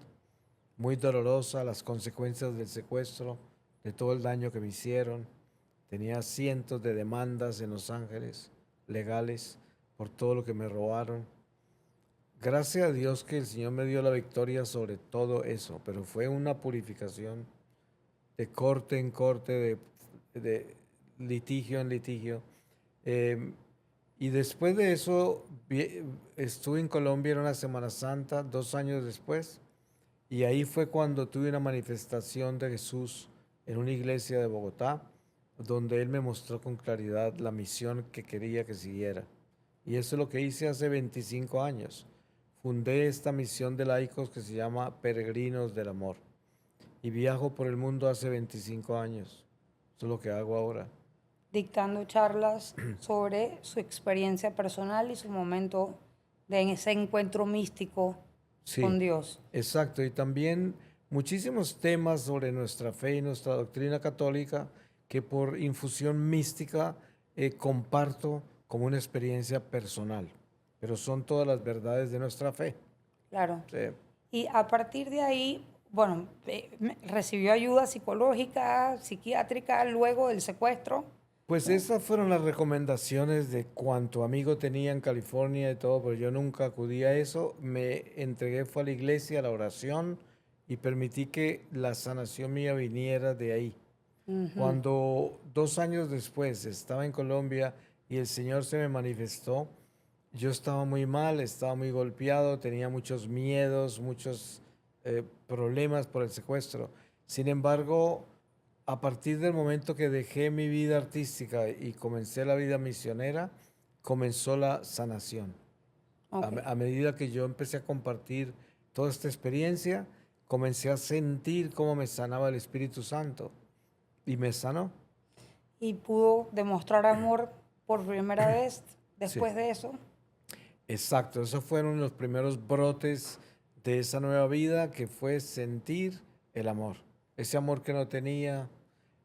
[SPEAKER 2] muy dolorosa, las consecuencias del secuestro, de todo el daño que me hicieron. Tenía cientos de demandas en Los Ángeles, legales, por todo lo que me robaron. Gracias a Dios que el Señor me dio la victoria sobre todo eso, pero fue una purificación de corte en corte, de litigio en litigio. Em, y después de eso, estuve en Colombia en una Semana Santa, 2 años después, y ahí fue cuando tuve una manifestación de Jesús en una iglesia de Bogotá, donde Él me mostró con claridad la misión que quería que siguiera. Y eso es lo que hice hace 25 años. Fundé esta misión de laicos que se llama Peregrinos del Amor. Y viajo por el mundo hace 25 años. Eso es lo que hago ahora.
[SPEAKER 1] Dictando charlas sobre su experiencia personal y su momento de ese encuentro místico
[SPEAKER 2] Sí,
[SPEAKER 1] con Dios.
[SPEAKER 2] exacto. Y también muchísimos temas sobre nuestra fe y nuestra doctrina católica que por infusión mística comparto como una experiencia personal. Pero son todas las verdades de nuestra fe.
[SPEAKER 1] Claro.
[SPEAKER 2] Sí.
[SPEAKER 1] Y a partir de ahí, bueno, recibió ayuda psicológica, psiquiátrica luego del secuestro.
[SPEAKER 2] Pues esas fueron las recomendaciones de cuanto amigo tenía en California y todo, pero yo nunca acudí a eso. Me entregué, fue a la iglesia, a la oración y permití que la sanación mía viniera de ahí.
[SPEAKER 1] Ujú.
[SPEAKER 2] Cuando 2 años después estaba en Colombia y el Señor se me manifestó, yo estaba muy mal, estaba muy golpeado, tenía muchos miedos, muchos problemas por el secuestro. Sin embargo, a partir del momento que dejé mi vida artística y comencé la vida misionera, comenzó la sanación.
[SPEAKER 1] Ok.
[SPEAKER 2] A medida que yo empecé a compartir toda esta experiencia, comencé a sentir cómo me sanaba el Espíritu Santo y me sanó.
[SPEAKER 1] Y pudo demostrar amor por primera vez
[SPEAKER 2] Sí,
[SPEAKER 1] después de eso.
[SPEAKER 2] exacto. Esos fueron los primeros brotes de esa nueva vida que fue sentir el amor. Ese amor que no tenía,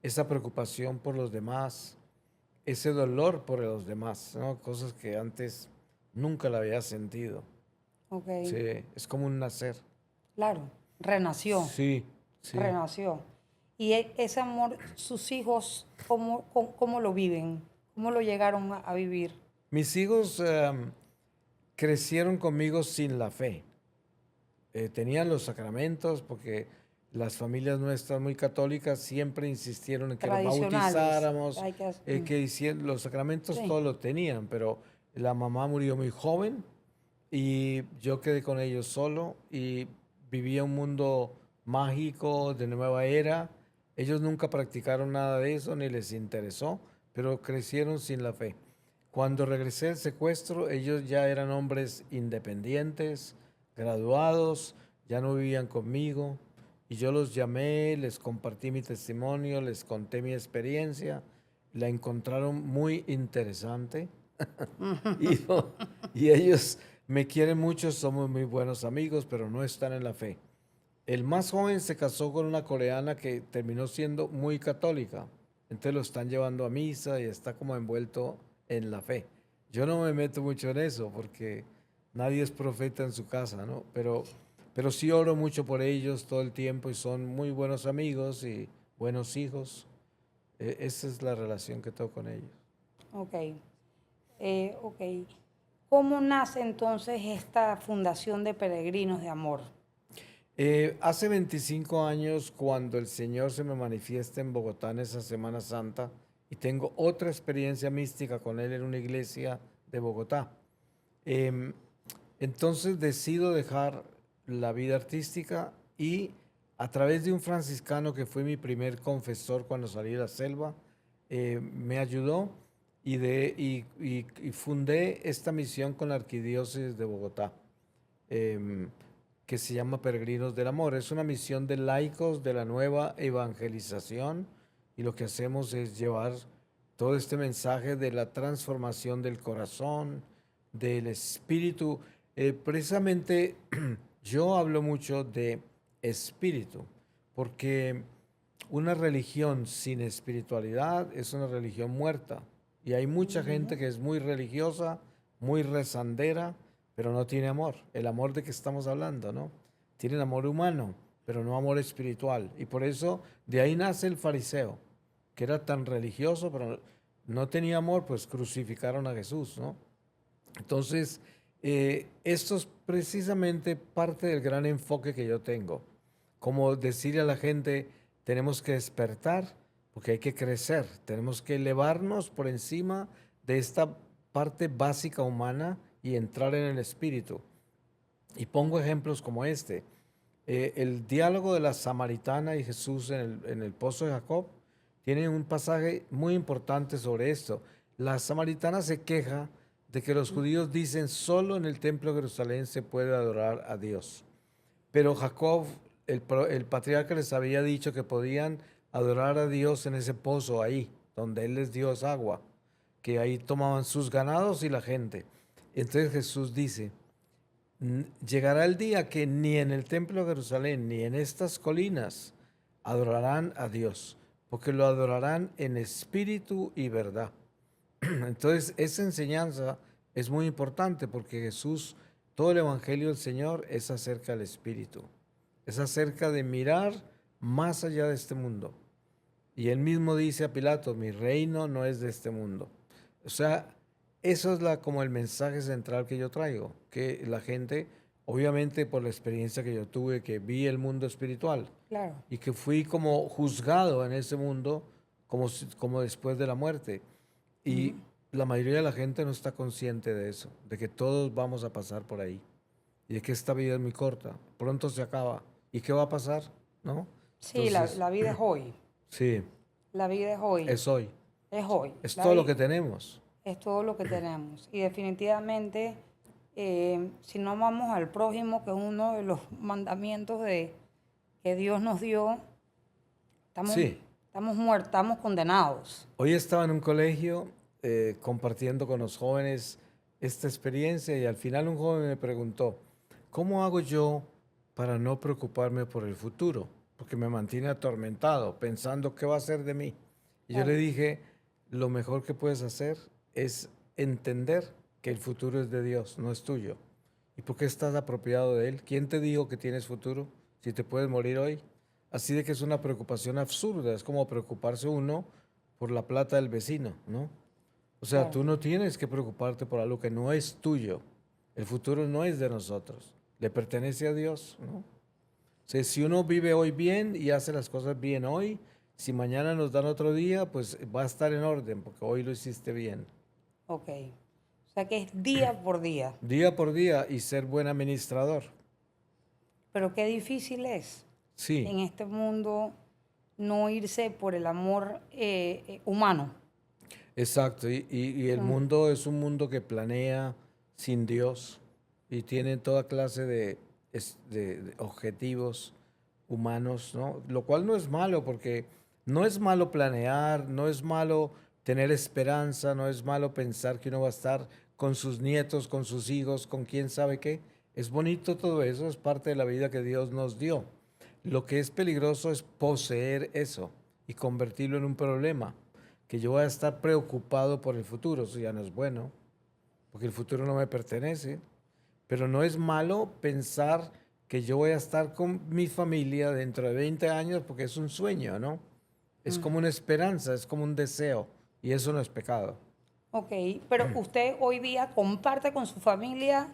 [SPEAKER 2] esa preocupación por los demás, ese dolor por los demás, ¿no? Cosas que antes nunca la había sentido.
[SPEAKER 1] Ok.
[SPEAKER 2] Sí, es como un nacer.
[SPEAKER 1] Claro. Renació.
[SPEAKER 2] Sí, sí.
[SPEAKER 1] Renació. Y ese amor, sus hijos, ¿cómo lo viven? ¿Cómo lo llegaron a vivir?
[SPEAKER 2] Mis hijos crecieron conmigo sin la fe. Tenían los sacramentos porque las familias nuestras muy católicas siempre insistieron en que los
[SPEAKER 1] Tradicionales.
[SPEAKER 2] bautizáramos,
[SPEAKER 1] Hay que,
[SPEAKER 2] que hicieran los sacramentos
[SPEAKER 1] sí,
[SPEAKER 2] todos lo tenían, pero la mamá murió muy joven y yo quedé con ellos solo y vivía un mundo mágico de nueva era. Ellos nunca practicaron nada de eso ni les interesó, pero crecieron sin la fe. Cuando regresé del secuestro, ellos ya eran hombres independientes, graduados, ya no vivían conmigo y yo los llamé, les compartí mi testimonio, les conté mi experiencia, la encontraron muy interesante y, y ellos me quieren mucho, somos muy buenos amigos, pero no están en la fe. El más joven se casó con una coreana que terminó siendo muy católica, entonces lo están llevando a misa y está como envuelto en la fe. Yo no me meto mucho en eso porque nadie es profeta en su casa, ¿no? Pero sí oro mucho por ellos todo el tiempo y son muy buenos amigos y buenos hijos. Esa es la relación que tengo con ellos.
[SPEAKER 1] ok. Ok. ¿Cómo nace entonces esta Fundación de Peregrinos de Amor?
[SPEAKER 2] Hace 25 años, cuando el Señor se me manifiesta en Bogotá en esa Semana Santa, y tengo otra experiencia mística con Él en una iglesia de Bogotá. Em, entonces decido dejar la vida artística y a través de un franciscano que fue mi primer confesor cuando salí de la selva, me ayudó y fundé esta misión con la Arquidiócesis de Bogotá, em, que se llama Peregrinos del Amor. Es una misión de laicos de la nueva evangelización y lo que hacemos es llevar todo este mensaje de la transformación del corazón, del espíritu. Precisamente yo hablo mucho de espíritu, porque una religión sin espiritualidad es una religión muerta. Y hay mucha gente que es muy religiosa, muy rezandera, pero no tiene amor. El amor de que estamos hablando, ¿no? Tienen amor humano, pero no amor espiritual. Y por eso de ahí nace el fariseo, que era tan religioso, pero no tenía amor, pues crucificaron a Jesús, ¿no? Entonces, esto es precisamente parte del gran enfoque que yo tengo. Como decirle a la gente, tenemos que despertar porque hay que crecer, tenemos que elevarnos por encima de esta parte básica humana y entrar en el espíritu. Y pongo ejemplos como este. El diálogo de la samaritana y Jesús en el pozo de Jacob tiene un pasaje muy importante sobre esto. La samaritana se queja de que los judíos dicen solo en el templo de Jerusalén se puede adorar a Dios. Pero Jacob, el patriarca, les había dicho que podían adorar a Dios en ese pozo ahí, donde Él les dio esa agua, que ahí tomaban sus ganados y la gente. Entonces Jesús dice, Llegará el día que ni en el templo de Jerusalén ni en estas colinas adorarán a Dios, porque lo adorarán en espíritu y verdad. Entonces, esa enseñanza es muy importante porque Jesús, todo el Evangelio del Señor es acerca del espíritu, es acerca de mirar más allá de este mundo. Y él mismo dice a Pilato, mi reino no es de este mundo. O sea, eso es como el mensaje central que yo traigo, que la gente, obviamente por la experiencia que yo tuve, que vi el mundo espiritual
[SPEAKER 1] Claro.
[SPEAKER 2] y que fui como juzgado en ese mundo como después de la muerte. Y la mayoría de la gente no está consciente de eso, de que todos vamos a pasar por ahí y de que esta vida es muy corta, pronto se acaba. ¿Y qué va a pasar? ¿No?
[SPEAKER 1] Sí,
[SPEAKER 2] Entonces,
[SPEAKER 1] la vida es hoy.
[SPEAKER 2] sí,
[SPEAKER 1] La vida es hoy.
[SPEAKER 2] es hoy.
[SPEAKER 1] Es hoy.
[SPEAKER 2] Es
[SPEAKER 1] La
[SPEAKER 2] todo lo
[SPEAKER 1] vi-
[SPEAKER 2] que tenemos.
[SPEAKER 1] es todo lo que tenemos. Y definitivamente, si no amamos al prójimo, que es uno de los mandamientos que Dios nos dio, estamos,
[SPEAKER 2] Sí.
[SPEAKER 1] estamos muertos, estamos condenados.
[SPEAKER 2] Hoy estaba en un colegio compartiendo con los jóvenes esta experiencia y al final un joven me preguntó, ¿cómo hago yo para no preocuparme por el futuro? Porque me mantiene atormentado, pensando qué va a ser de mí. Y yo le
[SPEAKER 1] Claro.
[SPEAKER 2] dije, lo mejor que puedes hacer es entender que el futuro es de Dios, no es tuyo. ¿Y por qué estás apropiado de Él? ¿Quién te dijo que tienes futuro si te puedes morir hoy? Así de que es una preocupación absurda, es como preocuparse uno por la plata del vecino, ¿no? O sea,
[SPEAKER 1] Claro.
[SPEAKER 2] tú no tienes que preocuparte por algo que no es tuyo. El futuro no es de nosotros, le pertenece a Dios, ¿no? O sea, si uno vive hoy bien y hace las cosas bien hoy, si mañana nos dan otro día, pues va a estar en orden, porque hoy lo hiciste bien.
[SPEAKER 1] Ok. O sea que es día por día.
[SPEAKER 2] Día por día y ser buen administrador.
[SPEAKER 1] Pero qué difícil es
[SPEAKER 2] Sí,
[SPEAKER 1] en este mundo no irse por el amor humano.
[SPEAKER 2] exacto. Y el
[SPEAKER 1] Mm.
[SPEAKER 2] mundo es un mundo que planea sin Dios y tiene toda clase de objetivos humanos, ¿no? Lo cual no es malo porque no es malo planear, no es malo tener esperanza, no es malo pensar que uno va a estar con sus nietos, con sus hijos, con quién sabe qué. Es bonito todo eso, es parte de la vida que Dios nos dio. Lo que es peligroso es poseer eso y convertirlo en un problema, que yo voy a estar preocupado por el futuro, eso ya no es bueno, porque el futuro no me pertenece. Pero no es malo pensar que yo voy a estar con mi familia dentro de 20 años porque es un sueño, ¿no? Es como una esperanza, es como un deseo y eso no es pecado.
[SPEAKER 1] Ok, pero ¿usted hoy día comparte con su familia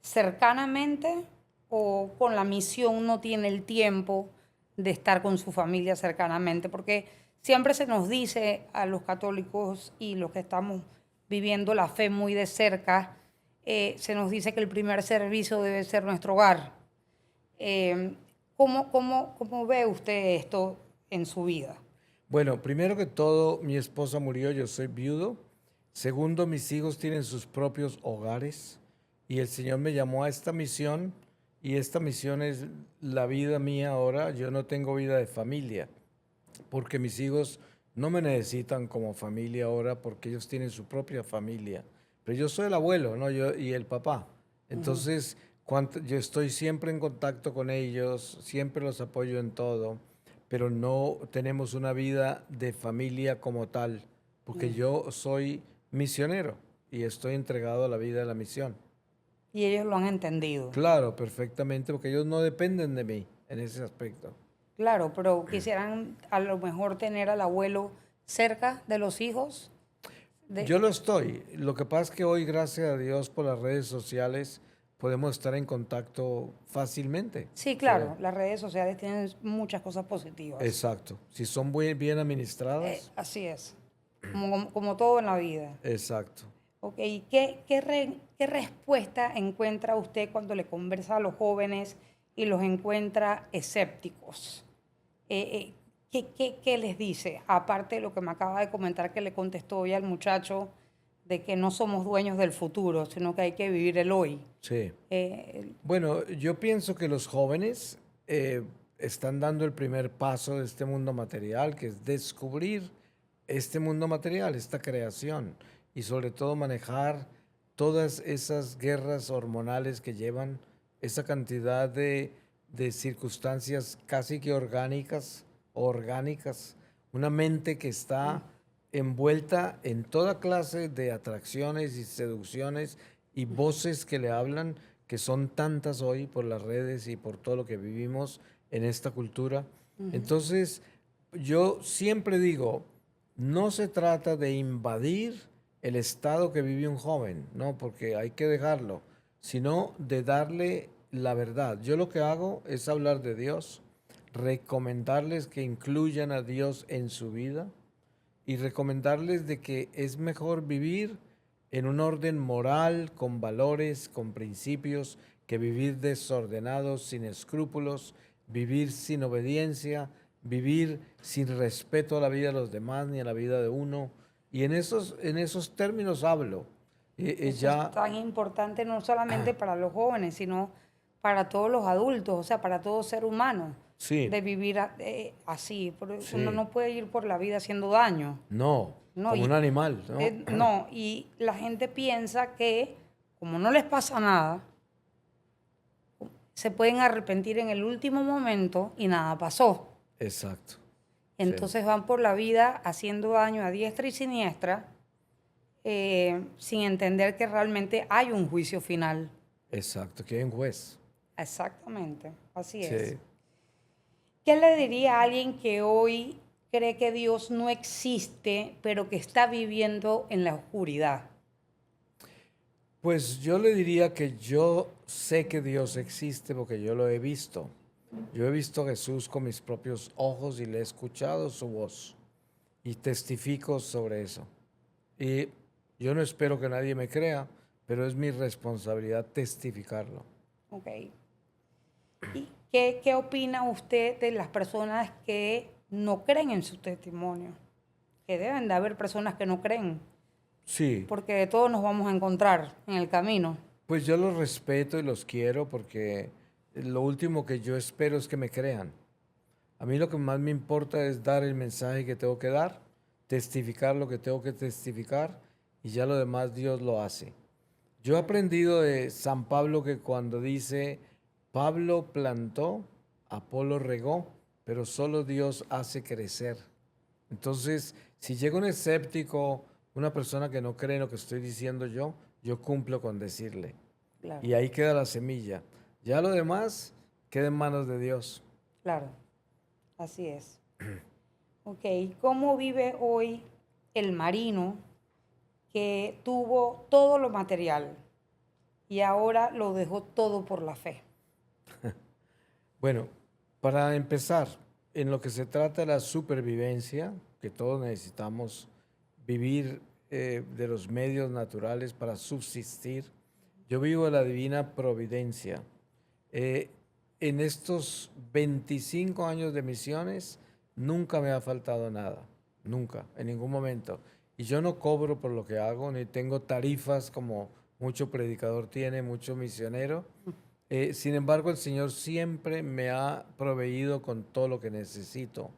[SPEAKER 1] cercanamente o con la misión no tiene el tiempo de estar con su familia cercanamente? Porque siempre se nos dice a los católicos y los que estamos viviendo la fe muy de cerca, se nos dice que el primer servicio debe ser nuestro hogar. Eh, ¿Cómo ve usted esto en su vida?
[SPEAKER 2] Bueno, primero que todo, mi esposa murió, yo soy viudo. Segundo, mis hijos tienen sus propios hogares y el Señor me llamó a esta misión y esta misión es la vida mía ahora. Yo no tengo vida de familia porque mis hijos no me necesitan como familia ahora porque ellos tienen su propia familia. Pero yo soy el abuelo, ¿no? Yo y el papá. Entonces, yo estoy siempre en contacto con ellos, siempre los apoyo en todo, pero no tenemos una vida de familia como tal, porque yo soy misionero y estoy entregado a la vida de la misión.
[SPEAKER 1] Y ellos lo han entendido.
[SPEAKER 2] Claro, perfectamente, porque ellos no dependen de mí en ese aspecto.
[SPEAKER 1] Claro, pero quisieran a lo mejor tener al abuelo cerca de los hijos.
[SPEAKER 2] Yo
[SPEAKER 1] De,
[SPEAKER 2] lo estoy. Lo que pasa es que hoy, gracias a Dios, por las redes sociales, podemos estar en contacto fácilmente.
[SPEAKER 1] sí,
[SPEAKER 2] O sea,
[SPEAKER 1] claro, las redes sociales tienen muchas cosas positivas.
[SPEAKER 2] exacto. Si son bien administradas,
[SPEAKER 1] Así es, como todo en la vida.
[SPEAKER 2] exacto.
[SPEAKER 1] Ok, ¿qué respuesta encuentra usted cuando le conversa a los jóvenes y los encuentra escépticos? ¿Qué les dice? Aparte de lo que me acaba de comentar que le contestó hoy al muchacho de que no somos dueños del futuro, sino que hay que vivir el hoy.
[SPEAKER 2] Sí.
[SPEAKER 1] Eh,
[SPEAKER 2] Bueno, yo pienso que los jóvenes están dando el primer paso de este mundo material, que es descubrir este mundo material, esta creación, y sobre todo manejar todas esas guerras hormonales que llevan esa cantidad de circunstancias casi que orgánicas, una mente que está envuelta en toda clase de atracciones y seducciones y voces que le hablan, que son tantas hoy por las redes y por todo lo que vivimos en esta cultura. Entonces, yo siempre digo, no se trata de invadir el estado que vive un joven, no, porque hay que dejarlo, sino de darle la verdad. Yo lo que hago es hablar de Dios, recomendarles que incluyan a Dios en su vida y recomendarles de que es mejor vivir en un orden moral, con valores, con principios, que vivir desordenados, sin escrúpulos, vivir sin obediencia, vivir sin respeto a la vida de los demás ni a la vida de uno. Y en esos términos hablo.
[SPEAKER 1] Eso es
[SPEAKER 2] Ya,
[SPEAKER 1] tan importante no solamente para los jóvenes, sino para todos los adultos, o sea, para todo ser humano,
[SPEAKER 2] sí,
[SPEAKER 1] de vivir así. Uno
[SPEAKER 2] sí,
[SPEAKER 1] no puede ir por la vida haciendo daño.
[SPEAKER 2] no,
[SPEAKER 1] No,
[SPEAKER 2] como un animal, ¿no?
[SPEAKER 1] no, y la gente piensa que como no les pasa nada, se pueden arrepentir en el último momento y nada pasó.
[SPEAKER 2] Exacto, sí,
[SPEAKER 1] Entonces van por la vida haciendo daño a diestra y siniestra, sin entender que realmente hay un juicio final.
[SPEAKER 2] exacto, que hay un juez.
[SPEAKER 1] Exactamente, así es.
[SPEAKER 2] Sí.
[SPEAKER 1] ¿Qué le diría a alguien que hoy cree que Dios no existe, pero que está viviendo en la oscuridad?
[SPEAKER 2] Pues yo le diría que yo sé que Dios existe porque yo lo he visto. Yo he visto a Jesús con mis propios ojos y le he escuchado su voz y testifico sobre eso. Y yo no espero que nadie me crea, pero es mi responsabilidad testificarlo.
[SPEAKER 1] Ok. ¿Y qué opina usted de las personas que no creen en su testimonio? Que deben de haber personas que no creen,
[SPEAKER 2] Sí,
[SPEAKER 1] porque de todos nos vamos a encontrar en el camino.
[SPEAKER 2] pues yo los respeto y los quiero porque lo último que yo espero es que me crean. A mí lo que más me importa es dar el mensaje que tengo que dar, testificar lo que tengo que testificar y ya lo demás Dios lo hace. Yo he aprendido de San Pablo que cuando dice, Pablo plantó, Apolo regó, pero solo Dios hace crecer. Entonces, si llega un escéptico, una persona que no cree en lo que estoy diciendo yo cumplo con decirle.
[SPEAKER 1] Claro,
[SPEAKER 2] Y ahí queda la semilla. Ya lo demás queda en manos de Dios.
[SPEAKER 1] claro, así es. Ok, ¿cómo vive hoy el marino que tuvo todo lo material y ahora lo dejó todo por la fe?
[SPEAKER 2] Bueno, para empezar, en lo que se trata de la supervivencia, que todos necesitamos vivir de los medios naturales para subsistir, yo vivo de la divina providencia. Eh, en estos 25 años de misiones, nunca me ha faltado nada, nunca, en ningún momento. Y yo no cobro por lo que hago, ni tengo tarifas como mucho predicador tiene, mucho misionero. Sin embargo, el Señor siempre me ha proveído con todo lo que necesito.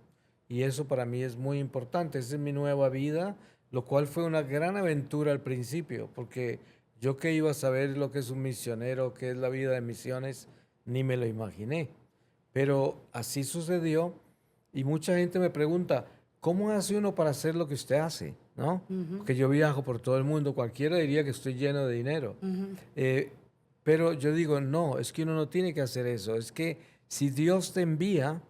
[SPEAKER 2] Y eso para mí es muy importante. Esa es mi nueva vida, lo cual fue una gran aventura al principio, porque yo que iba a saber lo que es un misionero, qué es la vida de misiones, ni me lo imaginé. Pero así sucedió y mucha gente me pregunta, ¿cómo hace uno para hacer lo que usted hace? ¿No?
[SPEAKER 1] Ujú,
[SPEAKER 2] Porque yo viajo por todo el mundo, cualquiera diría que estoy lleno de dinero.
[SPEAKER 1] ujú.
[SPEAKER 2] Eh, pero yo digo, no, es que uno no tiene que hacer eso. Es que si Dios te envía,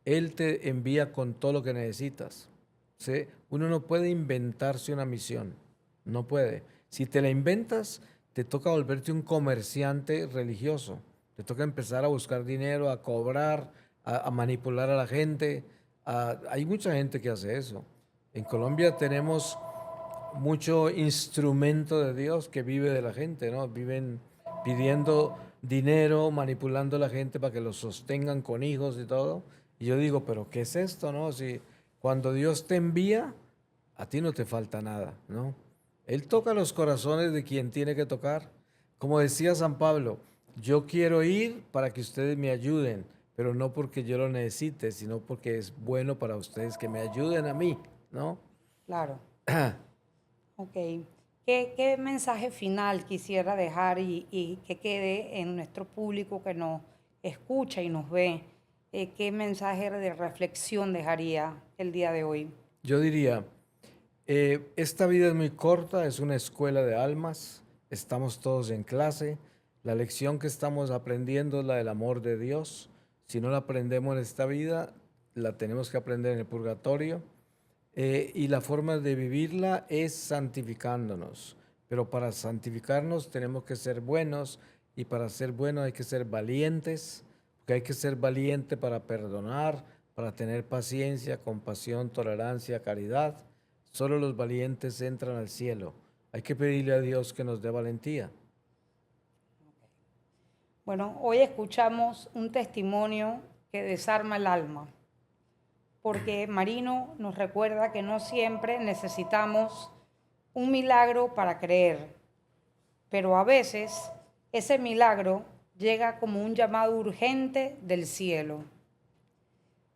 [SPEAKER 2] Él te envía con todo lo que necesitas. ¿Sí? Uno no puede inventarse una misión. No puede. Si te la inventas, te toca volverte un comerciante religioso. Te toca empezar a buscar dinero, a cobrar, a manipular a la gente. Hay mucha gente que hace eso. En Colombia tenemos mucho instrumento de Dios que vive de la gente, ¿no? Viven pidiendo dinero, manipulando a la gente para que los sostengan con hijos y todo. Y yo digo, pero ¿qué es esto, no? Si cuando Dios te envía, a ti no te falta nada, ¿no? Él toca los corazones de quien tiene que tocar. Como decía San Pablo, yo quiero ir para que ustedes me ayuden, pero no porque yo lo necesite, sino porque es bueno para ustedes que me ayuden a mí, ¿no?
[SPEAKER 1] Claro, ok. ¿Qué mensaje final quisiera dejar y que quede en nuestro público que nos escucha y nos ve? ¿Qué mensaje de reflexión dejaría el día de hoy?
[SPEAKER 2] Yo diría, esta vida es muy corta, es una escuela de almas, estamos todos en clase, la lección que estamos aprendiendo es la del amor de Dios. Si no la aprendemos en esta vida, la tenemos que aprender en el purgatorio. Y la forma de vivirla es santificándonos. Pero para santificarnos tenemos que ser buenos y para ser buenos hay que ser valientes, porque hay que ser valiente para perdonar, para tener paciencia, compasión, tolerancia, caridad. Solo los valientes entran al cielo. Hay que pedirle a Dios que nos dé valentía.
[SPEAKER 1] Bueno, hoy escuchamos un testimonio que desarma el alma, porque Marino nos recuerda que no siempre necesitamos un milagro para creer, pero a veces ese milagro llega como un llamado urgente del cielo.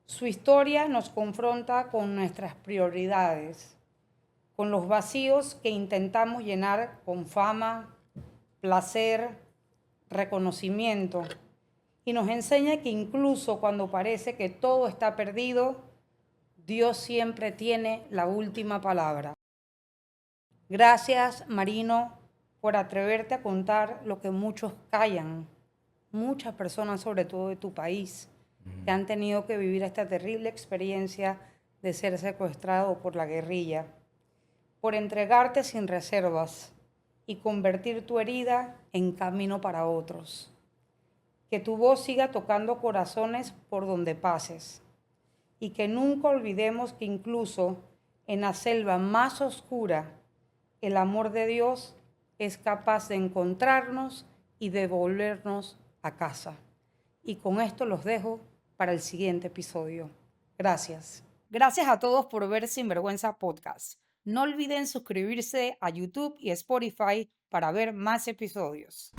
[SPEAKER 1] Su historia nos confronta con nuestras prioridades, con los vacíos que intentamos llenar con fama, placer, reconocimiento, y nos enseña que incluso cuando parece que todo está perdido, Dios siempre tiene la última palabra. Gracias, Marino, por atreverte a contar lo que muchos callan, muchas personas, sobre todo de tu país, que han tenido que vivir esta terrible experiencia de ser secuestrado por la guerrilla, por entregarte sin reservas y convertir tu herida en camino para otros. Que tu voz siga tocando corazones por donde pases y que nunca olvidemos que incluso en la selva más oscura, el amor de Dios es capaz de encontrarnos y devolvernos a casa. Y con esto los dejo para el siguiente episodio. Gracias. Gracias a todos por ver Sinvergüenza Podcast. No olviden suscribirse a YouTube y Spotify para ver más episodios.